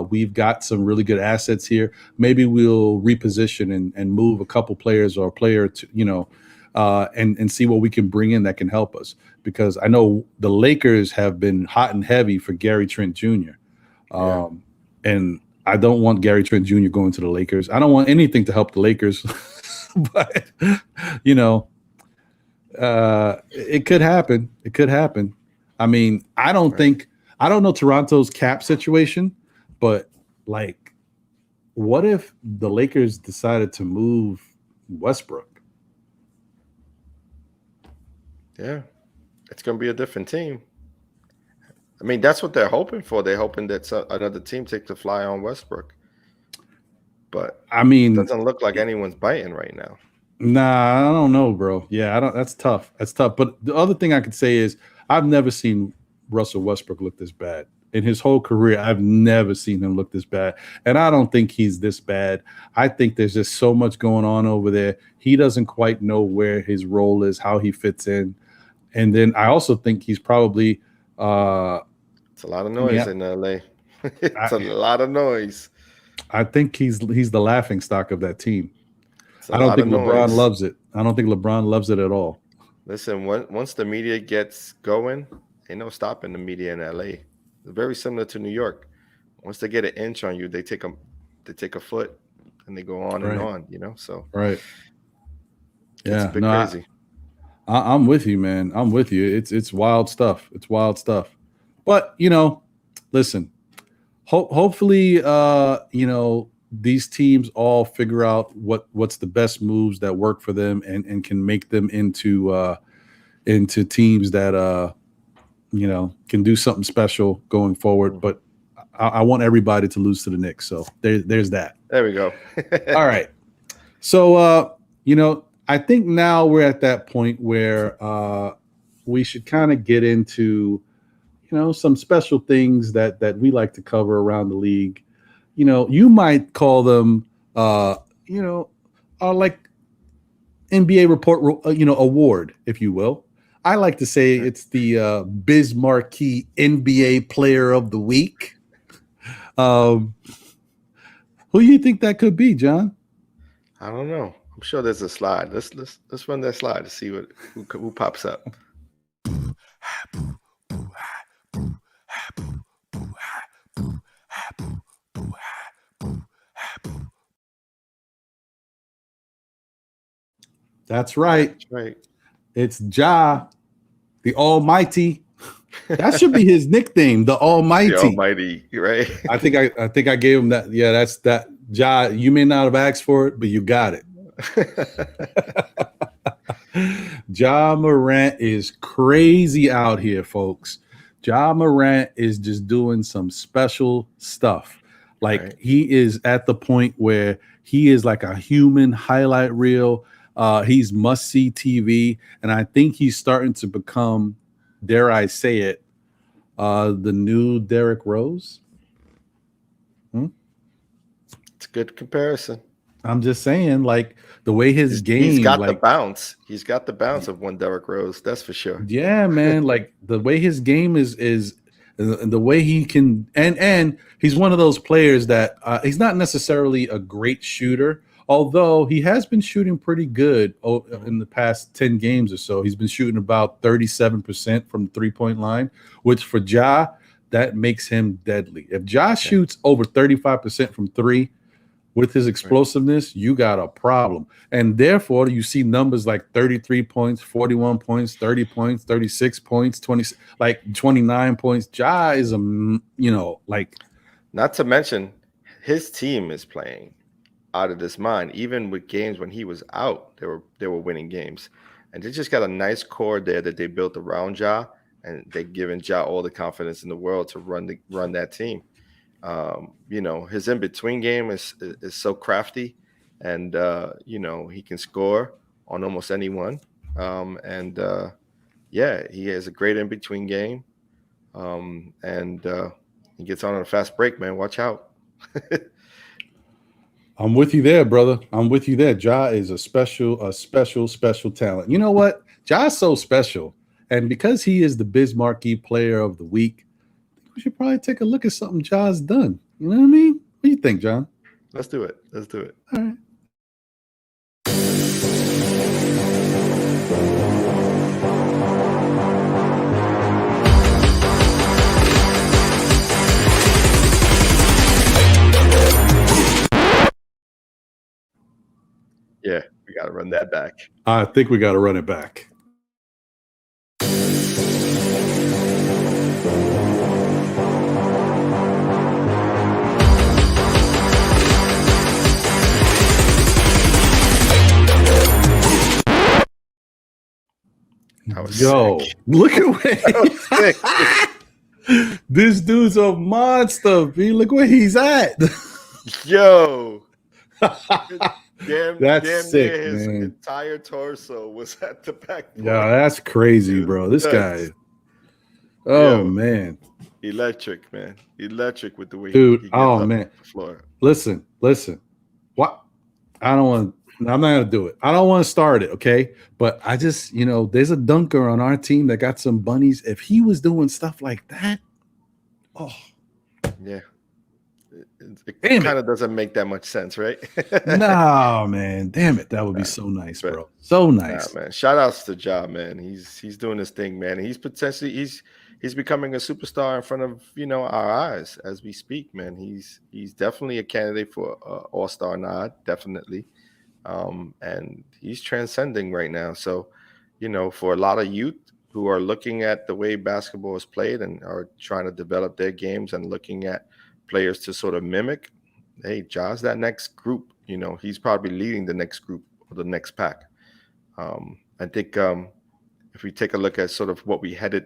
We've got some really good assets here. Maybe we'll reposition and move a couple players or a player to, and see what we can bring in that can help us. Because I know the Lakers have been hot and heavy for Gary Trent Jr. And I don't want Gary Trent Jr. going to the Lakers. I don't want anything to help the Lakers, but it could happen. It could happen. I mean, I don't know Toronto's cap situation, but like, what if the Lakers decided to move Westbrook? Yeah, it's going to be a different team. I mean, that's what they're hoping for. They're hoping that another team takes a fly on Westbrook. But I mean, it doesn't look like anyone's biting right now. Nah, I don't know, bro. Yeah, I don't. That's tough. That's tough. But the other thing I could say is I've never seen Russell Westbrook look this bad in his whole career. I've never seen him look this bad, and I don't think he's this bad. I think there's just so much going on over there. He doesn't quite know where his role is, how he fits in, and then I also think he's probably. It's a lot of noise in LA. It's a lot of noise. I think he's the laughing stock of that team. I don't think LeBron loves it. I don't think LeBron loves it at all. Listen, once the media gets going, ain't no stopping the media in LA. It's very similar to New York. Once they get an inch on you, they take a foot and they go on and on, So right. Yeah, it's a bit crazy. I'm with you, man. I'm with you. It's wild stuff. It's wild stuff. But listen, hopefully these teams all figure out what's the best moves that work for them and can make them into teams that can do something special going forward. But I want everybody to lose to the Knicks. So there's that. There we go. All right. So I think now we're at that point where we should kind of get into some special things that we like to cover around the league. You might call them, like NBA report, award, if you will. I like to say it's the Biz Marquee NBA Player of the Week. Who do you think that could be, John? I don't know. I'm sure there's a slide. Let's run that slide to see who pops up. That's right. That's right. It's Ja, the Almighty. That should be his nickname, the Almighty. The Almighty, right? I think I gave him that. Yeah, that's that. Ja, you may not have asked for it, but you got it. Ja Morant is crazy out here, folks. Ja Morant is just doing some special stuff. Like he is at the point where he is like a human highlight reel. He's must-see TV, and I think he's starting to become, dare I say it, the new Derrick Rose. It's a good comparison. I'm just saying, like the way he's got the bounce. He's got the bounce of one Derrick Rose, that's for sure. Yeah, man. Like the way his game is the way he can, and he's one of those players that he's not necessarily a great shooter. Although he has been shooting pretty good in the past 10 games or so. He's been shooting about 37% from the three-point line, which for Ja, that makes him deadly. If Ja shoots over 35% from three with his explosiveness, you got a problem. And therefore, you see numbers like 33 points, 41 points, 30 points, 36 points, 29 points. Ja is not to mention his team is playing out of this mind. Even with games when he was out, they were winning games, and they just got a nice core there that they built around Ja, and they're giving Ja all the confidence in the world to run that team. His in between game is so crafty, and he can score on almost anyone. He has a great in between game, and he gets on a fast break. Man, watch out. I'm with you there, brother. I'm with you there. Ja is a special talent. You know what? Ja's so special, and because he is the Bismarcky Player of the Week, we should probably take a look at something Ja's done. You know what I mean? What do you think, John? Let's do it. All right. Yeah, we got to run that back. I think we got to run it back. Yo, sick. Look at where this dude's a monster, B. Look where he's at. Yo. That's sick, his man. Entire torso was at the back. Yeah, that's crazy, bro. This guy. Oh, man. Electric, man. Electric with the way dude. He oh, man. The floor. Listen. What? I'm not going to do it. I don't want to start it, okay? But I just, there's a dunker on our team that got some bunnies. If he was doing stuff like that, yeah. It kind of doesn't make that much sense, right? No, man. Damn it. That would be so nice, bro. So nice. Man. Shout outs to Ja, man. He's doing his thing, man. And he's becoming a superstar in front of, our eyes as we speak, man. He's definitely a candidate for all-star nod, definitely. And he's transcending right now. So, for a lot of youth who are looking at the way basketball is played and are trying to develop their games and looking at players to sort of mimic, hey, Ja's that next group. He's probably leading the next group or the next pack. I think if we take a look at sort of what we headed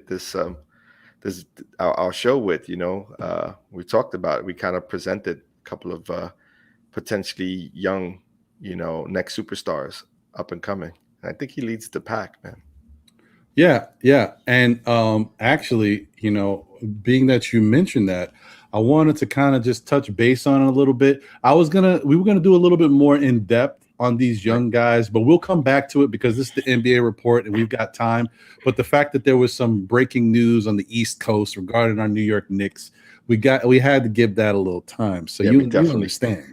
our show with, we talked about it. We kind of presented a couple of potentially young, next superstars up and coming. And I think he leads the pack, man. Yeah. And actually, being that you mentioned that, I wanted to kind of just touch base on it a little bit. We were gonna do a little bit more in depth on these young guys, but we'll come back to it because this is the NBA report and we've got time. But the fact that there was some breaking news on the East Coast regarding our New York Knicks, we had to give that a little time. So you understand.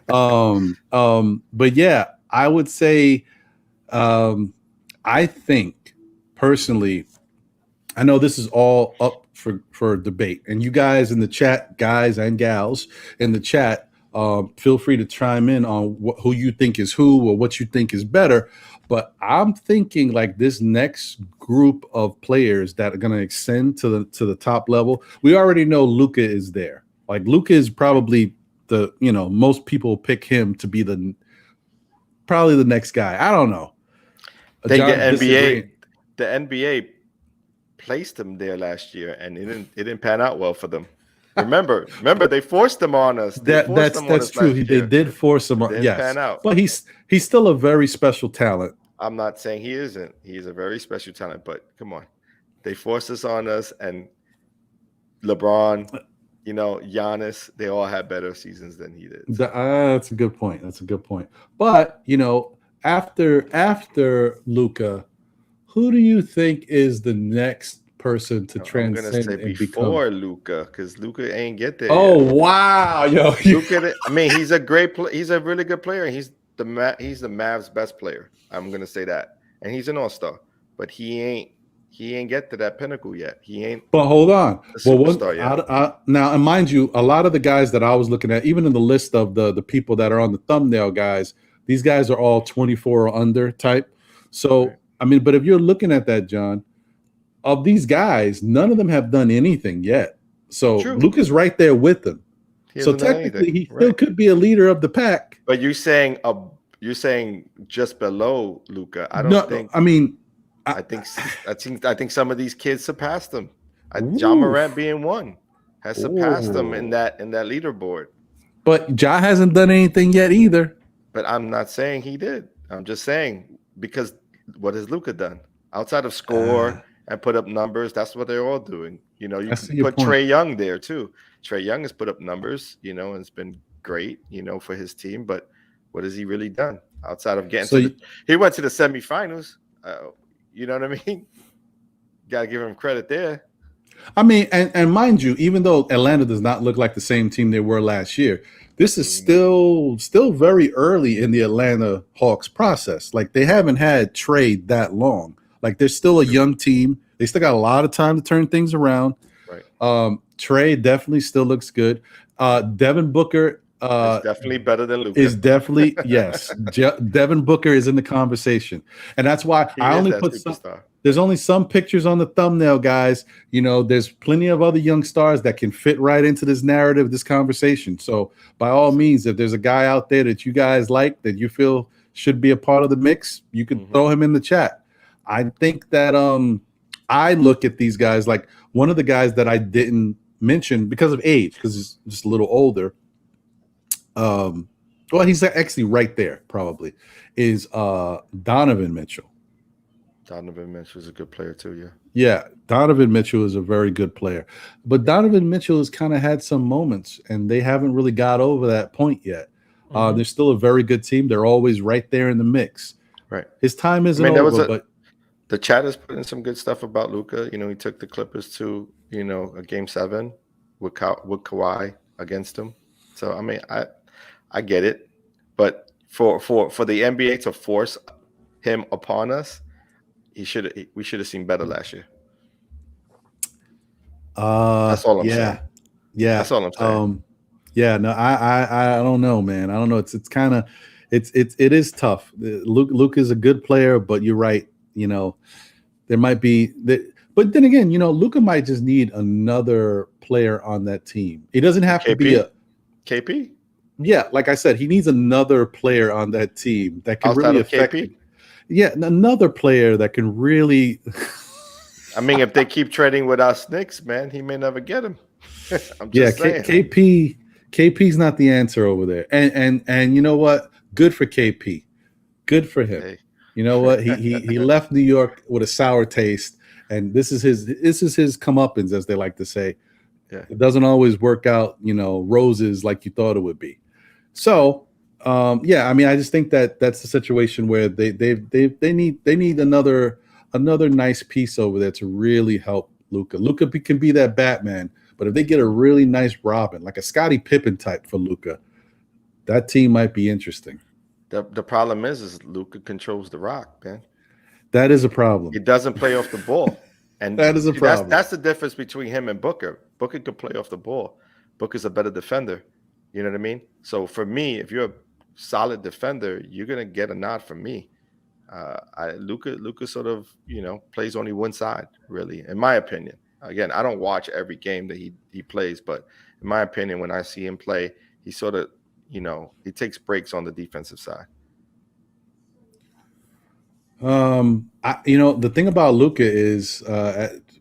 But yeah, I would say, I think personally, I know this is all up for debate, and you guys in the chat, guys and gals in the chat, feel free to chime in on who you think is who or what you think is better. But I'm thinking like this next group of players that are going to extend to the top level. We already know Luka is there. Like Luka is probably most people pick him to be probably the next guy. I don't know. The NBA placed him there last year, and it didn't pan out well for them. Remember, they forced him on us. That's true. They did force him on. Yes, pan out. But he's still a very special talent. I'm not saying he isn't. He's a very special talent, but come on, they forced this on us, and LeBron, Giannis, they all had better seasons than he did. That's a good point. But after Luka, who do you think is the next person to transcend? I'm gonna say before Luka, because Luka ain't get there. Oh yet. Wow, yo! Luka, he's a great player. He's a really good player. He's the Mavs' best player. I'm gonna say that, and he's an all-star. But he ain't get to that pinnacle yet. He ain't. But hold on. Yet. Now, and mind you, a lot of the guys that I was looking at, even in the list of the people that are on the thumbnail guys, these guys are all 24 or under type. So. Right. But if you're looking at that, John, of these guys, none of them have done anything yet. So Luka's right there with them. So technically, he still could be a leader of the pack. But you're saying just below Luka. I don't think. I think some of these kids surpassed him. John Morant being one. has surpassed him in that leaderboard. But Ja hasn't done anything yet either. But I'm not saying he did. I'm just saying, because what has Luka done outside of score and put up numbers? That's what they're all doing. You know, you can put Trae Young there too. Trae Young has put up numbers, you know, and it's been great, you know, for his team. But what has he really done outside of getting he went to the semifinals? You know what I mean? Got to give him credit there. I mean, and mind you, even though Atlanta does not look like the same team they were last year, this is still very early in the Atlanta Hawks process. Like, they haven't had Trae that long. Like, they're still a young team. They still got a lot of time to turn things around. Right. Trae definitely still looks good. Devin Booker is definitely better than Luka. Is definitely yes. Devin Booker is in the conversation, and that's why I only put superstar. There's only some pictures on the thumbnail, guys. You know, there's plenty of other young stars that can fit right into this narrative, this conversation. So, by all means, if there's a guy out there that you guys like, that you feel should be a part of the mix, you can throw him in the chat. I think that I look at these guys like one of the guys that I didn't mention because of age, because he's just a little older. Well, he's actually right there, probably, is Donovan Mitchell. Donovan Mitchell is a good player too, yeah. Yeah, Donovan Mitchell is a very good player. But Donovan Mitchell has kind of had some moments, and they haven't really got over that point yet. They're still a very good team. They're always right there in the mix. Right. His time isn't over, but the chat is putting some good stuff about Luka. You know, he took the Clippers to, you know, a Game 7 with Kawhi against him. So, I mean, I get it. But for the NBA to force him upon us, we should have seen better last year. That's all I'm saying. Yeah. That's all I'm saying. Yeah, no, I don't know, man. I don't know. It's kind of it is tough. Luke is a good player, but you're right. You know, there might be that, but then again, you know, Luka might just need another player on that team. It doesn't have to be a KP. Yeah, like I said, he needs another player on that team that can really affect him. Yeah, another player that can really. I mean, if they keep trading with us Knicks, man, he may never get him. I'm just saying. KP's not the answer over there. And you know what? Good for KP. Good for him. Hey. You know what? He left New York with a sour taste, and this is his comeuppance, as they like to say. Yeah. It doesn't always work out, you know, roses like you thought it would be. So, yeah, I mean, I just think that that's the situation where they need another nice piece over there to really help Luka. Luka can be that Batman, but if they get a really nice Robin, like a Scottie Pippen type for Luka, that team might be interesting. The problem is Luka controls the rock, man. That is a problem. He doesn't play off the ball, and that is a problem. That's the difference between him and Booker. Booker can play off the ball. Booker's a better defender. You know what I mean? So for me, if you're a solid defender, you're gonna get a nod from me. Luka sort of, you know, plays only one side, really, in my opinion. Again, I don't watch every game that he plays, but in my opinion, when I see him play, he sort of, you know, he takes breaks on the defensive side. You know, the thing about Luka is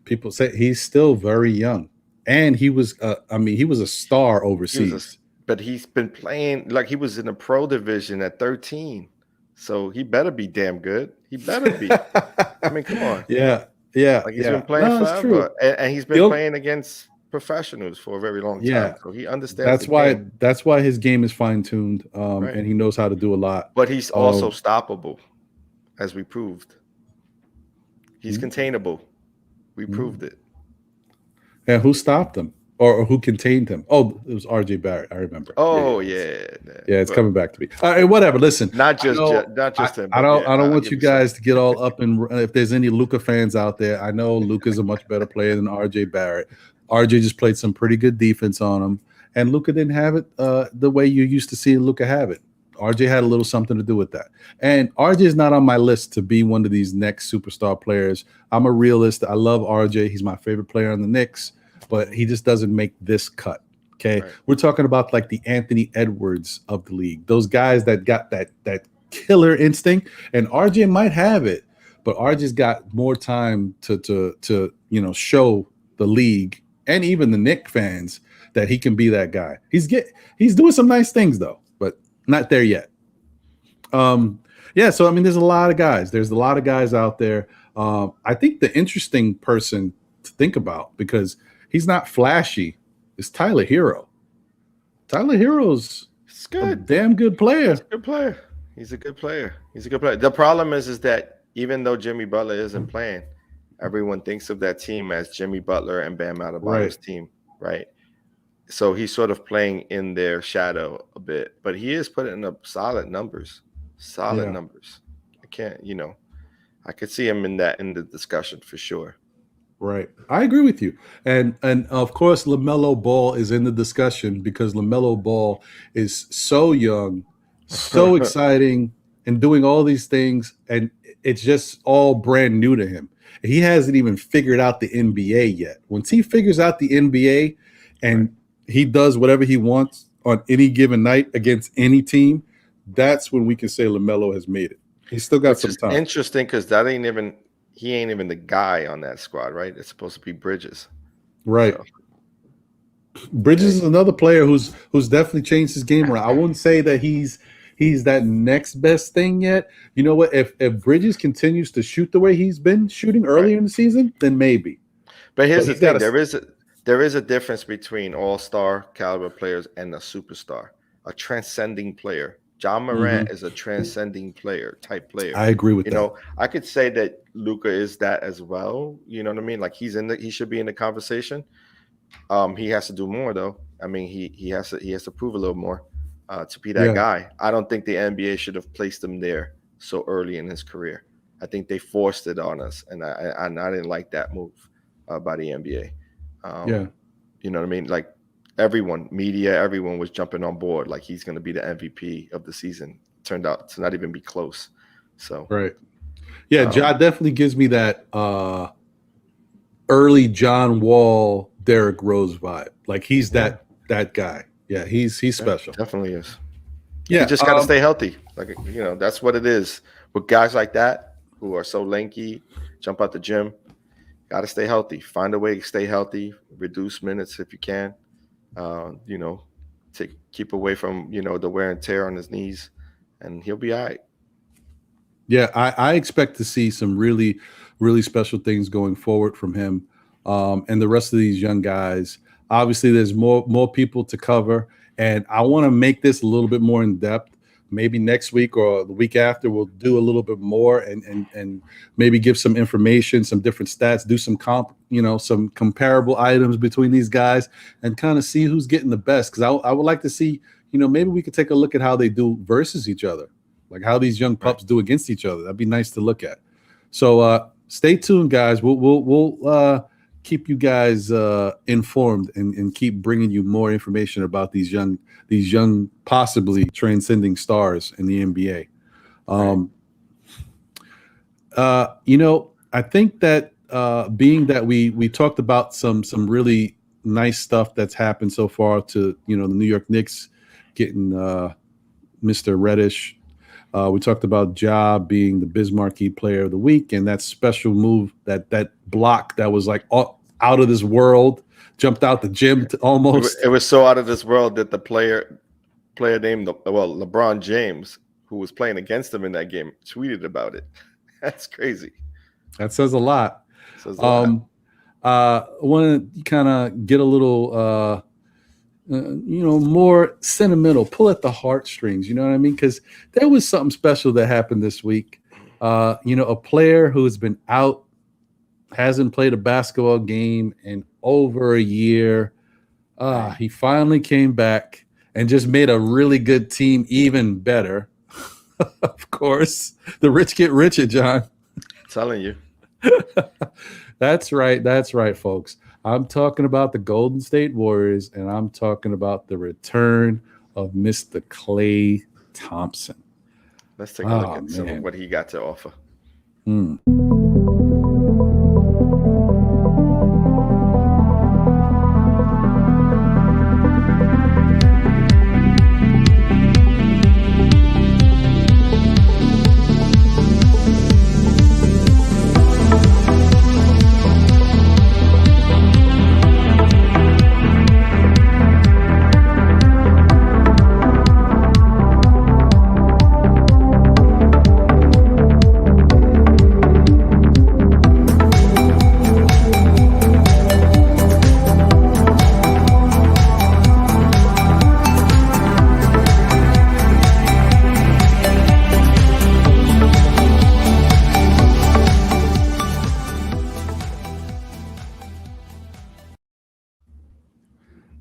people say he's still very young, and he was a star overseas. But he's been playing like he was in the pro division at 13. So he better be damn good. He better be. I mean, come on. Yeah. Like he's been playing forever, and he's been playing against professionals for a very long time. Yeah. So he understands. That's why his game is fine-tuned, right. And he knows how to do a lot. But he's also stoppable, as we proved. He's containable. We proved it. And who stopped him? Or who contained him? Oh, it was RJ Barrett. I remember. Oh yeah. It's coming back to me. All right, whatever. Listen, not just him. I don't want you guys to get all up and if there's any Luka fans out there. I know Luka's a much better player than RJ Barrett. RJ just played some pretty good defense on him, and Luka didn't have it the way you used to see Luka have it. RJ had a little something to do with that. And RJ is not on my list to be one of these next superstar players. I'm a realist. I love RJ. He's my favorite player on the Knicks. But he just doesn't make this cut. Okay, right. We're talking about like the Anthony Edwards of the league. Those guys that got that killer instinct, and RJ might have it, but RJ's got more time to you know show the league and even the Knicks fans that he can be that guy. He's doing some nice things though, but not there yet. Yeah, so I mean, there's a lot of guys. There's a lot of guys out there. I think the interesting person to think about, because he's not flashy, is Tyler Hero. Tyler Hero's a damn good player. He's a good player. He's a good player. He's a good player. The problem is that even though Jimmy Butler isn't playing, everyone thinks of that team as Jimmy Butler and Bam Adebayo's team, right? So he's sort of playing in their shadow a bit, but he is putting up solid numbers. Numbers. I could see him in the discussion for sure. Right. I agree with you. And of course, Lamello Ball is in the discussion because Lamello Ball is so young, so exciting, and doing all these things. And it's just all brand new to him. He hasn't even figured out the NBA yet. Once he figures out the NBA and he does whatever he wants on any given night against any team, that's when we can say LaMelo has made it. He's still got some time. Interesting, because he ain't even the guy on that squad, right? It's supposed to be Bridges, right? So. Bridges is another player who's definitely changed his game around. I wouldn't say that he's that next best thing yet. You know what? If Bridges continues to shoot the way he's been shooting earlier in the season, then maybe. But here's the thing: there is a difference between all-star caliber players and a superstar, a transcending player. John Morant is a transcending type player. I agree with that. You know, I could say that Luka is that as well. You know what I mean? Like he should be in the conversation. He has to do more though. I mean, he has to prove a little more to be that guy. I don't think the NBA should have placed him there so early in his career. I think they forced it on us, and I didn't like that move by the NBA. You know what I mean? Like everyone was jumping on board like he's going to be the MVP of the season. Turned out to not even be close. So Ja definitely gives me that early John Wall, Derrick Rose vibe. Like he's that guy. Yeah, he's special. Definitely is. Yeah, you just got to stay healthy. Like that's what it is with guys like that who are so lanky, jump out the gym. Got to stay healthy. Find a way to stay healthy. Reduce minutes if you can. Keep away from the wear and tear on his knees, and he'll be all right. Yeah, I expect to see some really, really special things going forward from him and the rest of these young guys. Obviously, there's more people to cover, and I want to make this a little bit more in depth. Maybe next week or the week after, we'll do a little bit more and maybe give some information, some different stats, do some some comparable items between these guys and kind of see who's getting the best. Because I would like to see, maybe we could take a look at how they do versus each other, like how these young pups do against each other. That'd be nice to look at. So stay tuned, guys. We'll keep you guys informed and keep bringing you more information about these young possibly transcending stars in the NBA. I think that being that we talked about some really nice stuff that's happened so far to the New York Knicks getting Mr. Reddish. We talked about Ja being the Bismarcky player of the week, and that special move, that block that was like out of this world, jumped out the gym almost. It was so out of this world that the player named LeBron James, who was playing against him in that game, tweeted about it. That's crazy. That says a lot. I want to kind of get a little more sentimental, pull at the heartstrings, you know what I mean? Because there was something special that happened this week. A player who has been out, hasn't played a basketball game in over a year. He finally came back and just made a really good team even better. Of course, the rich get richer, John. I'm telling you. That's right, folks. I'm talking about the Golden State Warriors, and I'm talking about the return of Mr. Klay Thompson. Let's take a look at some of what he got to offer.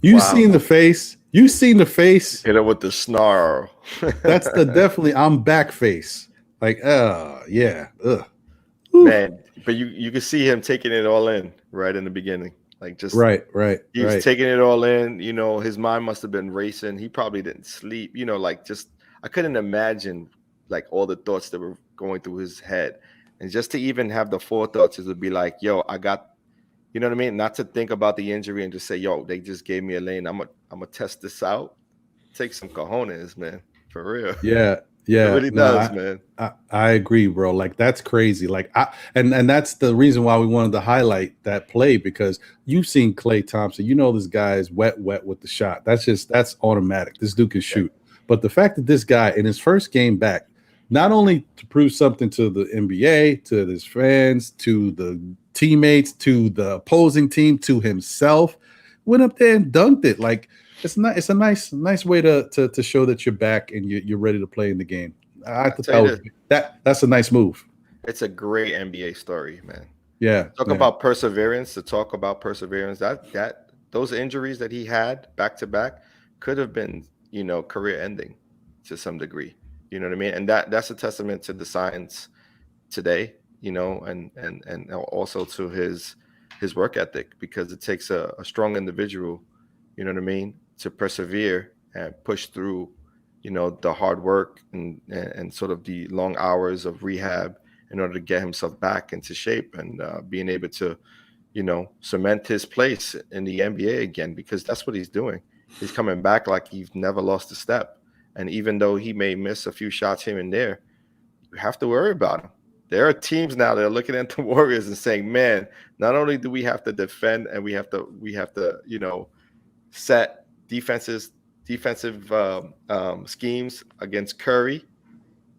You seen the face. You seen the face. Hit it with the snarl. That's the definitely I'm back face. Like, yeah. Ugh. Man, but you can see him taking it all in right in the beginning. Like just Right. he was taking it all in. You know, his mind must have been racing. He probably didn't sleep. You know, like just I couldn't imagine like all the thoughts that were going through his head. And just to even have the forethought to be like, yo, I got, you know what I mean? Not to think about the injury and just say, yo, they just gave me a lane. I'm gonna test this out. Take some cojones, man. For real. Yeah. It Yeah. really No, does, man. I agree, bro. Like that's crazy. Like and that's the reason why we wanted to highlight that play, because you've seen Klay Thompson. You know this guy is wet with the shot. That's automatic. This dude can shoot. But the fact that this guy in his first game back, not only to prove something to the NBA, to his fans, to the teammates, to the opposing team, to himself, went up there and dunked it. Like it's not. It's a nice way to show that you're back and you're ready to play in the game. I thought that's a nice move. It's a great NBA story, man. Yeah. Talk about perseverance. To talk about perseverance, that those injuries that he had back to back could have been, you know, career ending to some degree. You know what I mean? And that's a testament to the science today, you know, and also to his work ethic, because it takes a strong individual, you know what I mean, to persevere and push through, you know, the hard work and sort of the long hours of rehab in order to get himself back into shape and being able to, you know, cement his place in the NBA again, because that's what he's doing. He's coming back like he's never lost a step. And even though he may miss a few shots here and there, you have to worry about him. There are teams now that are looking at the Warriors and saying, man, not only do we have to defend and we have to, you know, set defensive schemes against Curry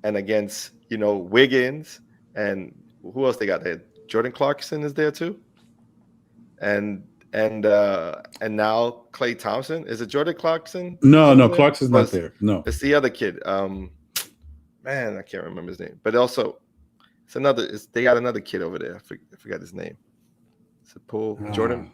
and against, you know, Wiggins, and who else they got there? Jordan Clarkson is there too. And now Klay Thompson. Is it Jordan Clarkson? No, Clarkson's not there. No. It's the other kid. Man, I can't remember his name. But also they got another kid over there. I forgot his name. Is it Paul Jordan?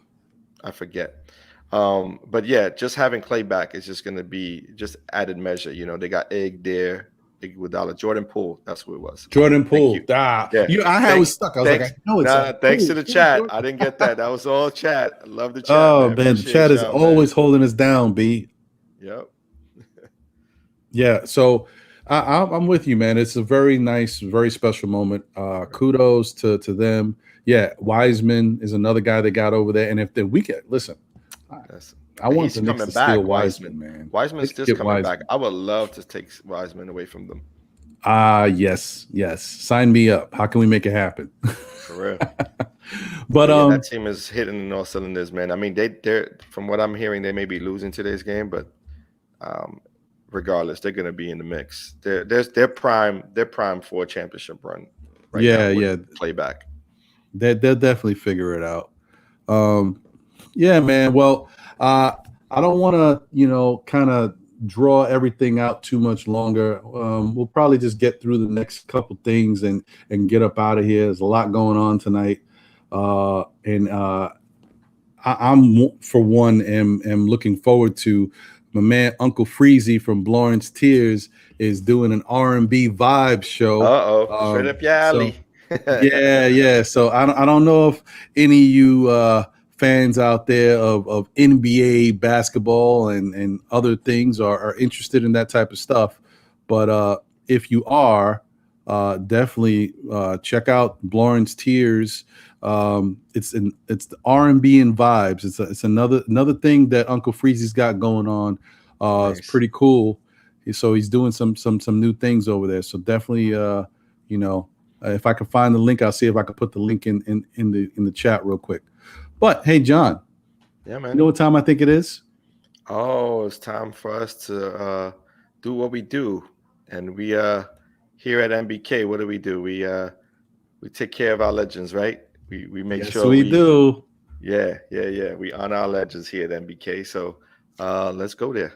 I forget. But yeah, just having Klay back is just going to be just added measure. You know, they got Egg there, Iguodala, Jordan Poole. That's who it was. Jordan Poole. I was stuck. I was like, I know it's thanks to the chat. I didn't get that. That was all chat. I love the chat. Oh man, the chat is always holding us down, B. Yep. Yeah. So I'm with you, man. It's a very nice, very special moment. Kudos to them. Yeah, Wiseman is another guy that got over there. And if we get listen, I want the Knicks to steal Wiseman, man. Wiseman's just coming back. I would love to take Wiseman away from them. Yes. Sign me up. How can we make it happen? For real. But yeah, that team is hitting in all cylinders, man. I mean, they're from what I'm hearing, they may be losing today's game, but regardless, they're going to be in the mix. They're prime for a championship run. Right now, Playback. They'll definitely figure it out. Yeah, man. Well, I don't want to, kind of draw everything out too much longer. We'll probably just get through the next couple things and get up out of here. There's a lot going on tonight. I'm for one am looking forward to my man Uncle Freezy from Lawrence Tears is doing an R&B vibe show. Straight up your alley. Yeah. So I don't know if any of you fans out there of NBA basketball and other things are interested in that type of stuff, but if you are, definitely check out Lawrence Tears. It's the R&B and vibes. It's another thing that Uncle Freezy's got going on. Nice. It's pretty cool. So he's doing some new things over there. So definitely, if I can find the link, I'll see if I can put the link in the chat real quick. But hey, John. Yeah, man. You know what time I think it is? Oh, it's time for us to do what we do, and we here at MBK. What do? We take care of our legends, right? We make sure we do. Yeah. We honor our legends here at MBK. So let's go there.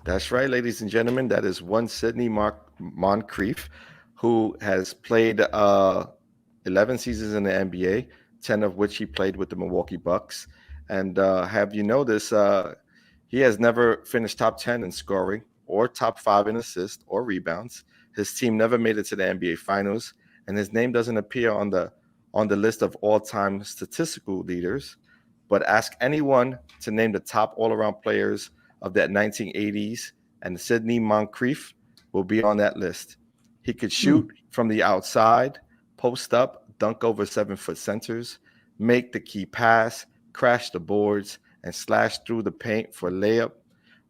That's right, ladies and gentlemen. That is one Sidney Moncrieff, who has played 11 seasons in the NBA, 10 of which he played with the Milwaukee Bucks. And have you noticed, he has never finished top 10 in scoring or top 5 in assists or rebounds. His team never made it to the NBA Finals, and his name doesn't appear on the list of all-time statistical leaders. But ask anyone to name the top all-around players of that 1980s, and Sidney Moncrieff will be on that list. He could shoot from the outside, post up, dunk over 7-foot centers, make the key pass, crash the boards, and slash through the paint for layup.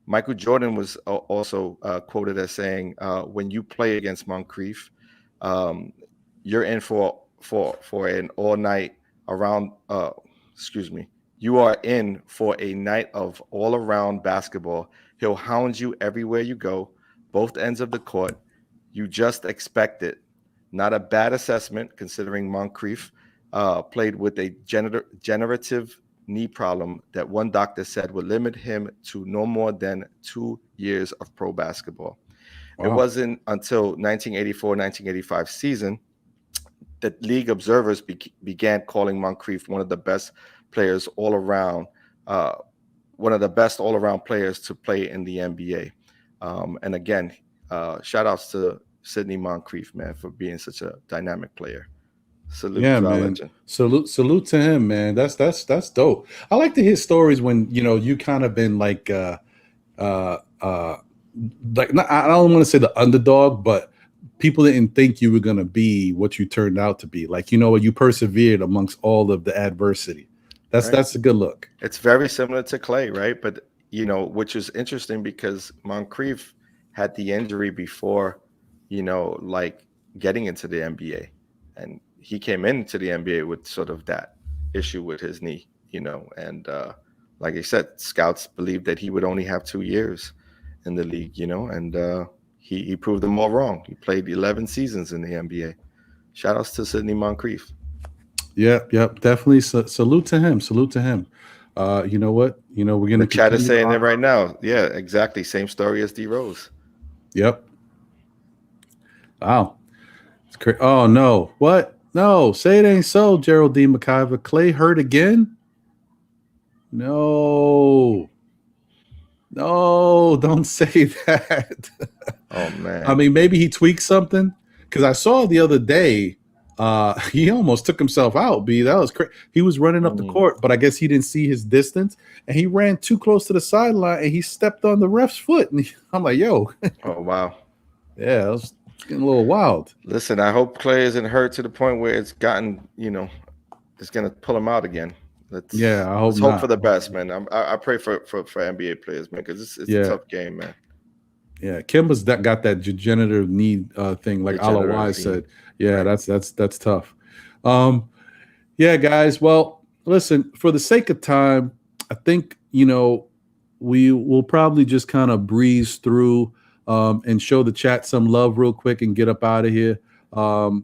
Michael Jordan was also quoted as saying, "When you play against Moncrieff, you're in for an all night around. You are in for a night of all around basketball. He'll hound you everywhere you go, both ends of the court. You just expect it. Not a bad assessment considering Moncrieff played with a generative knee problem that one doctor said would limit him to no more than 2 years of pro basketball." Wow. It wasn't until 1984-1985 season that league observers began calling Moncrieff one of the best players all around, one of the best all around players to play in the NBA. And again, shout outs to Sidney Moncrieff, man, for being such a dynamic player. Salute to our legend. Salute to him, man. That's dope. I like to hear stories when you kind of been like I don't want to say the underdog, but people didn't think you were gonna be what you turned out to be. Like, you persevered amongst all of the adversity. That's a good look. It's very similar to Clay, right? But which is interesting because Moncrieff had the injury before, like getting into the NBA, and he came into the NBA with sort of that issue with his knee, and like I said, scouts believed that he would only have 2 years in the league, and he proved them all wrong. He played 11 seasons in the NBA. Shout outs to Sidney Moncrieff. Yep, definitely. Salute to him. You know what? We're gonna. The chat is saying it right now. Yeah, exactly. Same story as D Rose. Yep. Wow. It's crazy. Oh no! What? No, say it ain't so, Geraldine McIver. Clay hurt again? No, don't say that. Oh man. I mean, maybe he tweaked something, because I saw the other day. He almost took himself out. That was crazy. He was running up the court, but I guess he didn't see his distance, and he ran too close to the sideline, and he stepped on the ref's foot. And I'm like, yo. Oh wow. Yeah, it was getting a little wild. Listen, I hope Clay isn't hurt to the point where it's gotten, it's gonna pull him out again. I hope. Let's hope for the best, man. I pray for NBA players, man, because it's a tough game, man. Yeah, Kimba's got that degenerative knee thing, like Alawai said. Yeah, right. That's tough. Yeah, guys. Well, listen, for the sake of time, I think we will probably just kind of breeze through and show the chat some love real quick and get up out of here. There'll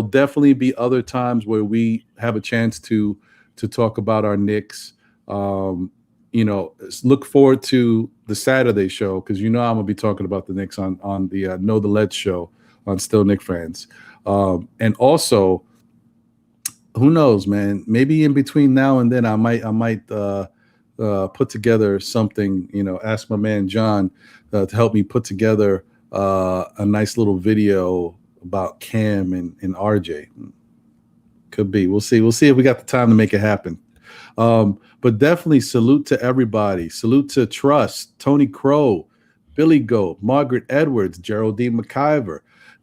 definitely be other times where we have a chance to talk about our Knicks. Look forward to the Saturday show, because I'm gonna be talking about the Knicks on the Know the Leds show on Still Knicks Fans. And also, who knows, man? Maybe in between now and then, I might put together something. Ask my man John to help me put together a nice little video about Cam and RJ. Could be. We'll see. We'll see if we got the time to make it happen. But definitely salute to everybody. Salute to Trust, Tony Crow, Billy Goat, Margaret Edwards, Geraldine McIver,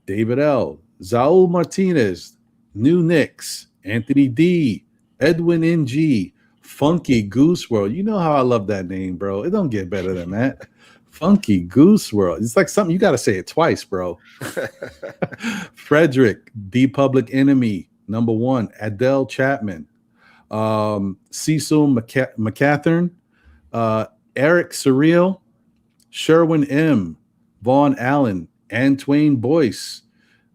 David L., Zaul Martinez, New Knicks, Anthony D., Edwin N.G., Funky Goose World. You know how I love that name, bro. It don't get better than that. Funky Goose World. It's like something you got to say it twice, bro. Frederick, The Public Enemy, number 1, Adele Chapman, Cecil McCathern, Eric Surreal, Sherwin M., Vaughn Allen, Antwain Boyce.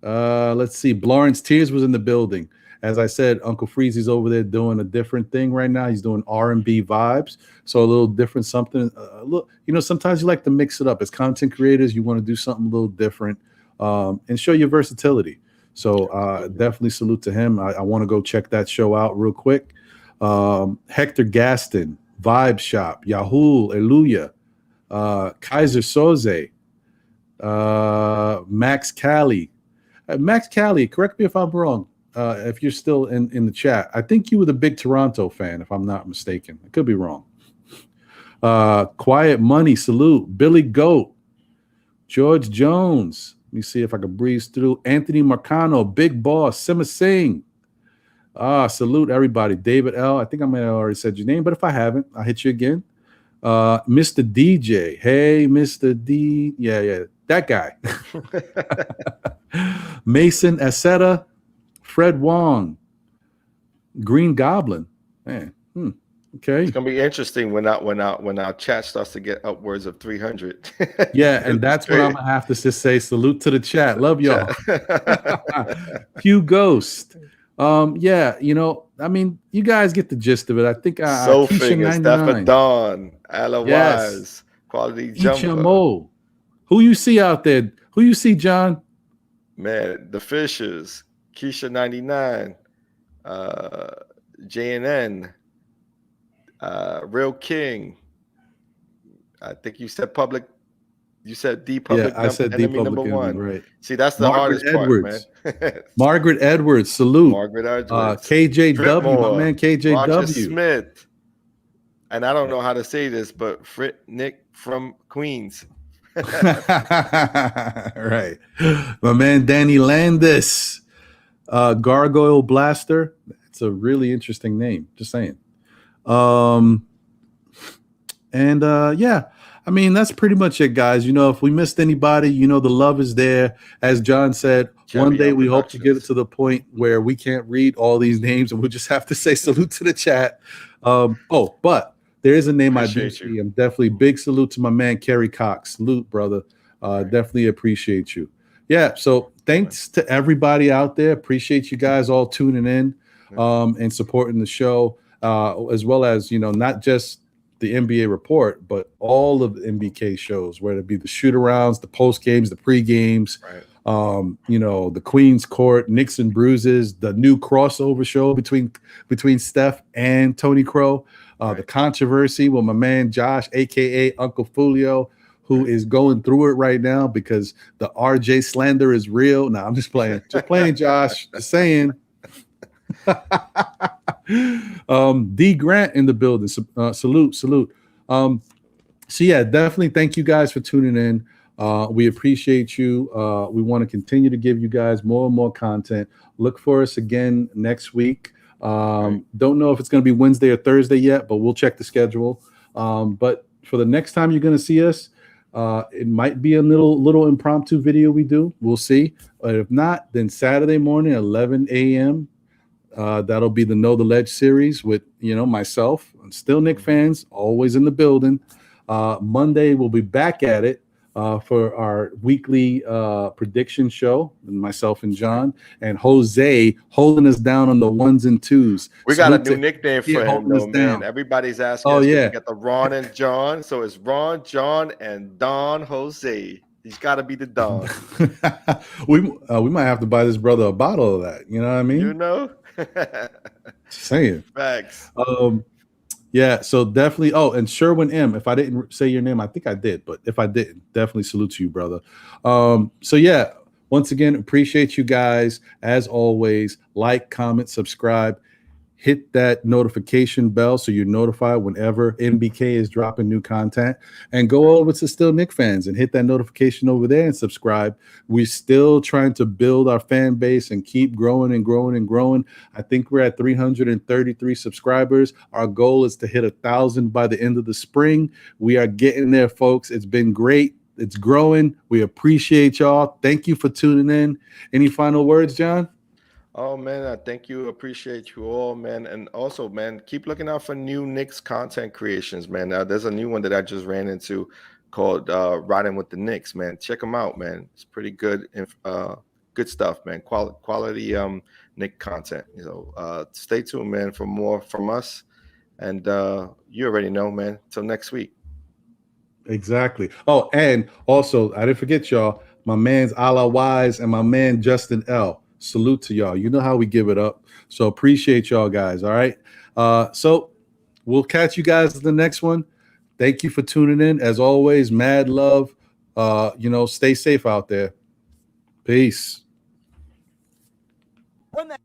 Let's see. Lawrence Tears was in the building. As I said, Uncle Freezy's over there doing a different thing right now. He's doing R&B vibes, so a little different, something. A little, sometimes you like to mix it up. As content creators, you want to do something a little different and show your versatility. So definitely salute to him. I want to go check that show out real quick. Hector Gaston, Vibe Shop, Yahoo, Eluya, Kaiser Soze, Max Cali. Max Cali, correct me if I'm wrong. If you're still in the chat, I think you were the big Toronto fan, if I'm not mistaken. I could be wrong. Quiet Money, salute. Billy Goat, George Jones. Let me see if I can breeze through. Anthony Marcano, Big Boss, Sima Singh. Salute everybody. David L. I think I might have already said your name, but if I haven't, I'll hit you again. Mr. DJ. Hey, Mr. D. Yeah, that guy. Mason Aceta, Fred Wong, Green Goblin. Man, okay. It's gonna be interesting when our chat starts to get upwards of 300. Yeah, and that's what I'm gonna have to just say. Salute to the chat. Love y'all. Hugh Ghost. Yeah, I mean, you guys get the gist of it. I think Keisha Stephen Dawn, Ella Wise, Quality Jumper. HMO. Who you see out there? Who you see, John? Man, the Fishers, Keisha 99, JNN, Real King. I think you said public. You said D public. Yeah, I said D public number one. Right. See, that's the hardest Edwards. part, man. Margaret Edwards, salute. Margaret Edwards. KJW, my man KJW. Roger Smith. And I don't know how to say this, but Frit Nick from Queens. Right. My man Danny Landis. Gargoyle Blaster. It's a really interesting name. Just saying. Yeah. I mean, that's pretty much it, guys. If we missed anybody, the love is there. As John said, one day we hope to get it to the point where we can't read all these names and we'll just have to say salute to the chat. But there is a name I do see. I'm definitely big salute to my man, Kerry Cox. Salute, brother. Definitely appreciate you. Yeah, so thanks to everybody out there. Appreciate you guys all tuning in and supporting the show, as well as, not just the NBA report, but all of the NBK shows, whether it be the shoot-arounds, the post-games, the pre-games, the Queen's Court, Knicks and Bruises, the new crossover show between Steph and Tony Crow, the controversy with my man Josh, a.k.a. Uncle Fulio, who is going through it right now because the RJ slander is real. No, I'm just playing. Just playing, Josh. Just saying. D Grant in the building. Salute. So yeah, definitely thank you guys for tuning in. We appreciate you. We want to continue to give you guys more and more content. Look for us again next week. Don't know if it's going to be Wednesday or Thursday yet, but we'll check the schedule. But for the next time you're going to see us, it might be a little impromptu video we do. We'll see. But if not, then Saturday morning, 11 a.m., that'll be the Know the Ledge series with, myself, Still Knicks Fans, always in the building. Monday, we'll be back at it for our weekly prediction show, myself and John, and Jose holding us down on the ones and twos. We got a new nickname for him, though, man. Everybody's asking us to get the Ron and Jon. So it's Ron, Jon, and Don Jose. He's got to be the Don. We might have to buy this brother a bottle of that. You know what I mean? Saying facts. Yeah, so definitely. Oh, and Sherwin M. If I didn't say your name, I think I did, but if I didn't, definitely salute to you, brother. So yeah, once again, appreciate you guys. As always, like, comment, subscribe, hit that notification bell so you're notified whenever NBK is dropping new content, and go over to Still Knicks Fans and hit that notification over there and subscribe. We're still trying to build our fan base and keep growing and growing and growing. I think we're at 333 subscribers. Our goal is to hit 1,000 by the end of the spring. We are getting there, folks. It's been great. It's growing. We appreciate y'all. Thank you for tuning in. Any final words, John? Oh, man, I thank you. Appreciate you all, man. And also, man, keep looking out for new Knicks content creations, man. Now, there's a new one that I just ran into called Riding with the Knicks, man. Check them out, man. It's pretty good good stuff, man. Quality Knick content. Stay tuned, man, for more from us. And you already know, man. Till next week. Exactly. Oh, and also, I didn't forget y'all, my man's Ala Wise and my man Justin L. Salute to y'all. You know how we give it up. So appreciate y'all guys. All right. So we'll catch you guys in the next one. Thank you for tuning in. As always, mad love. Stay safe out there. Peace. Run that.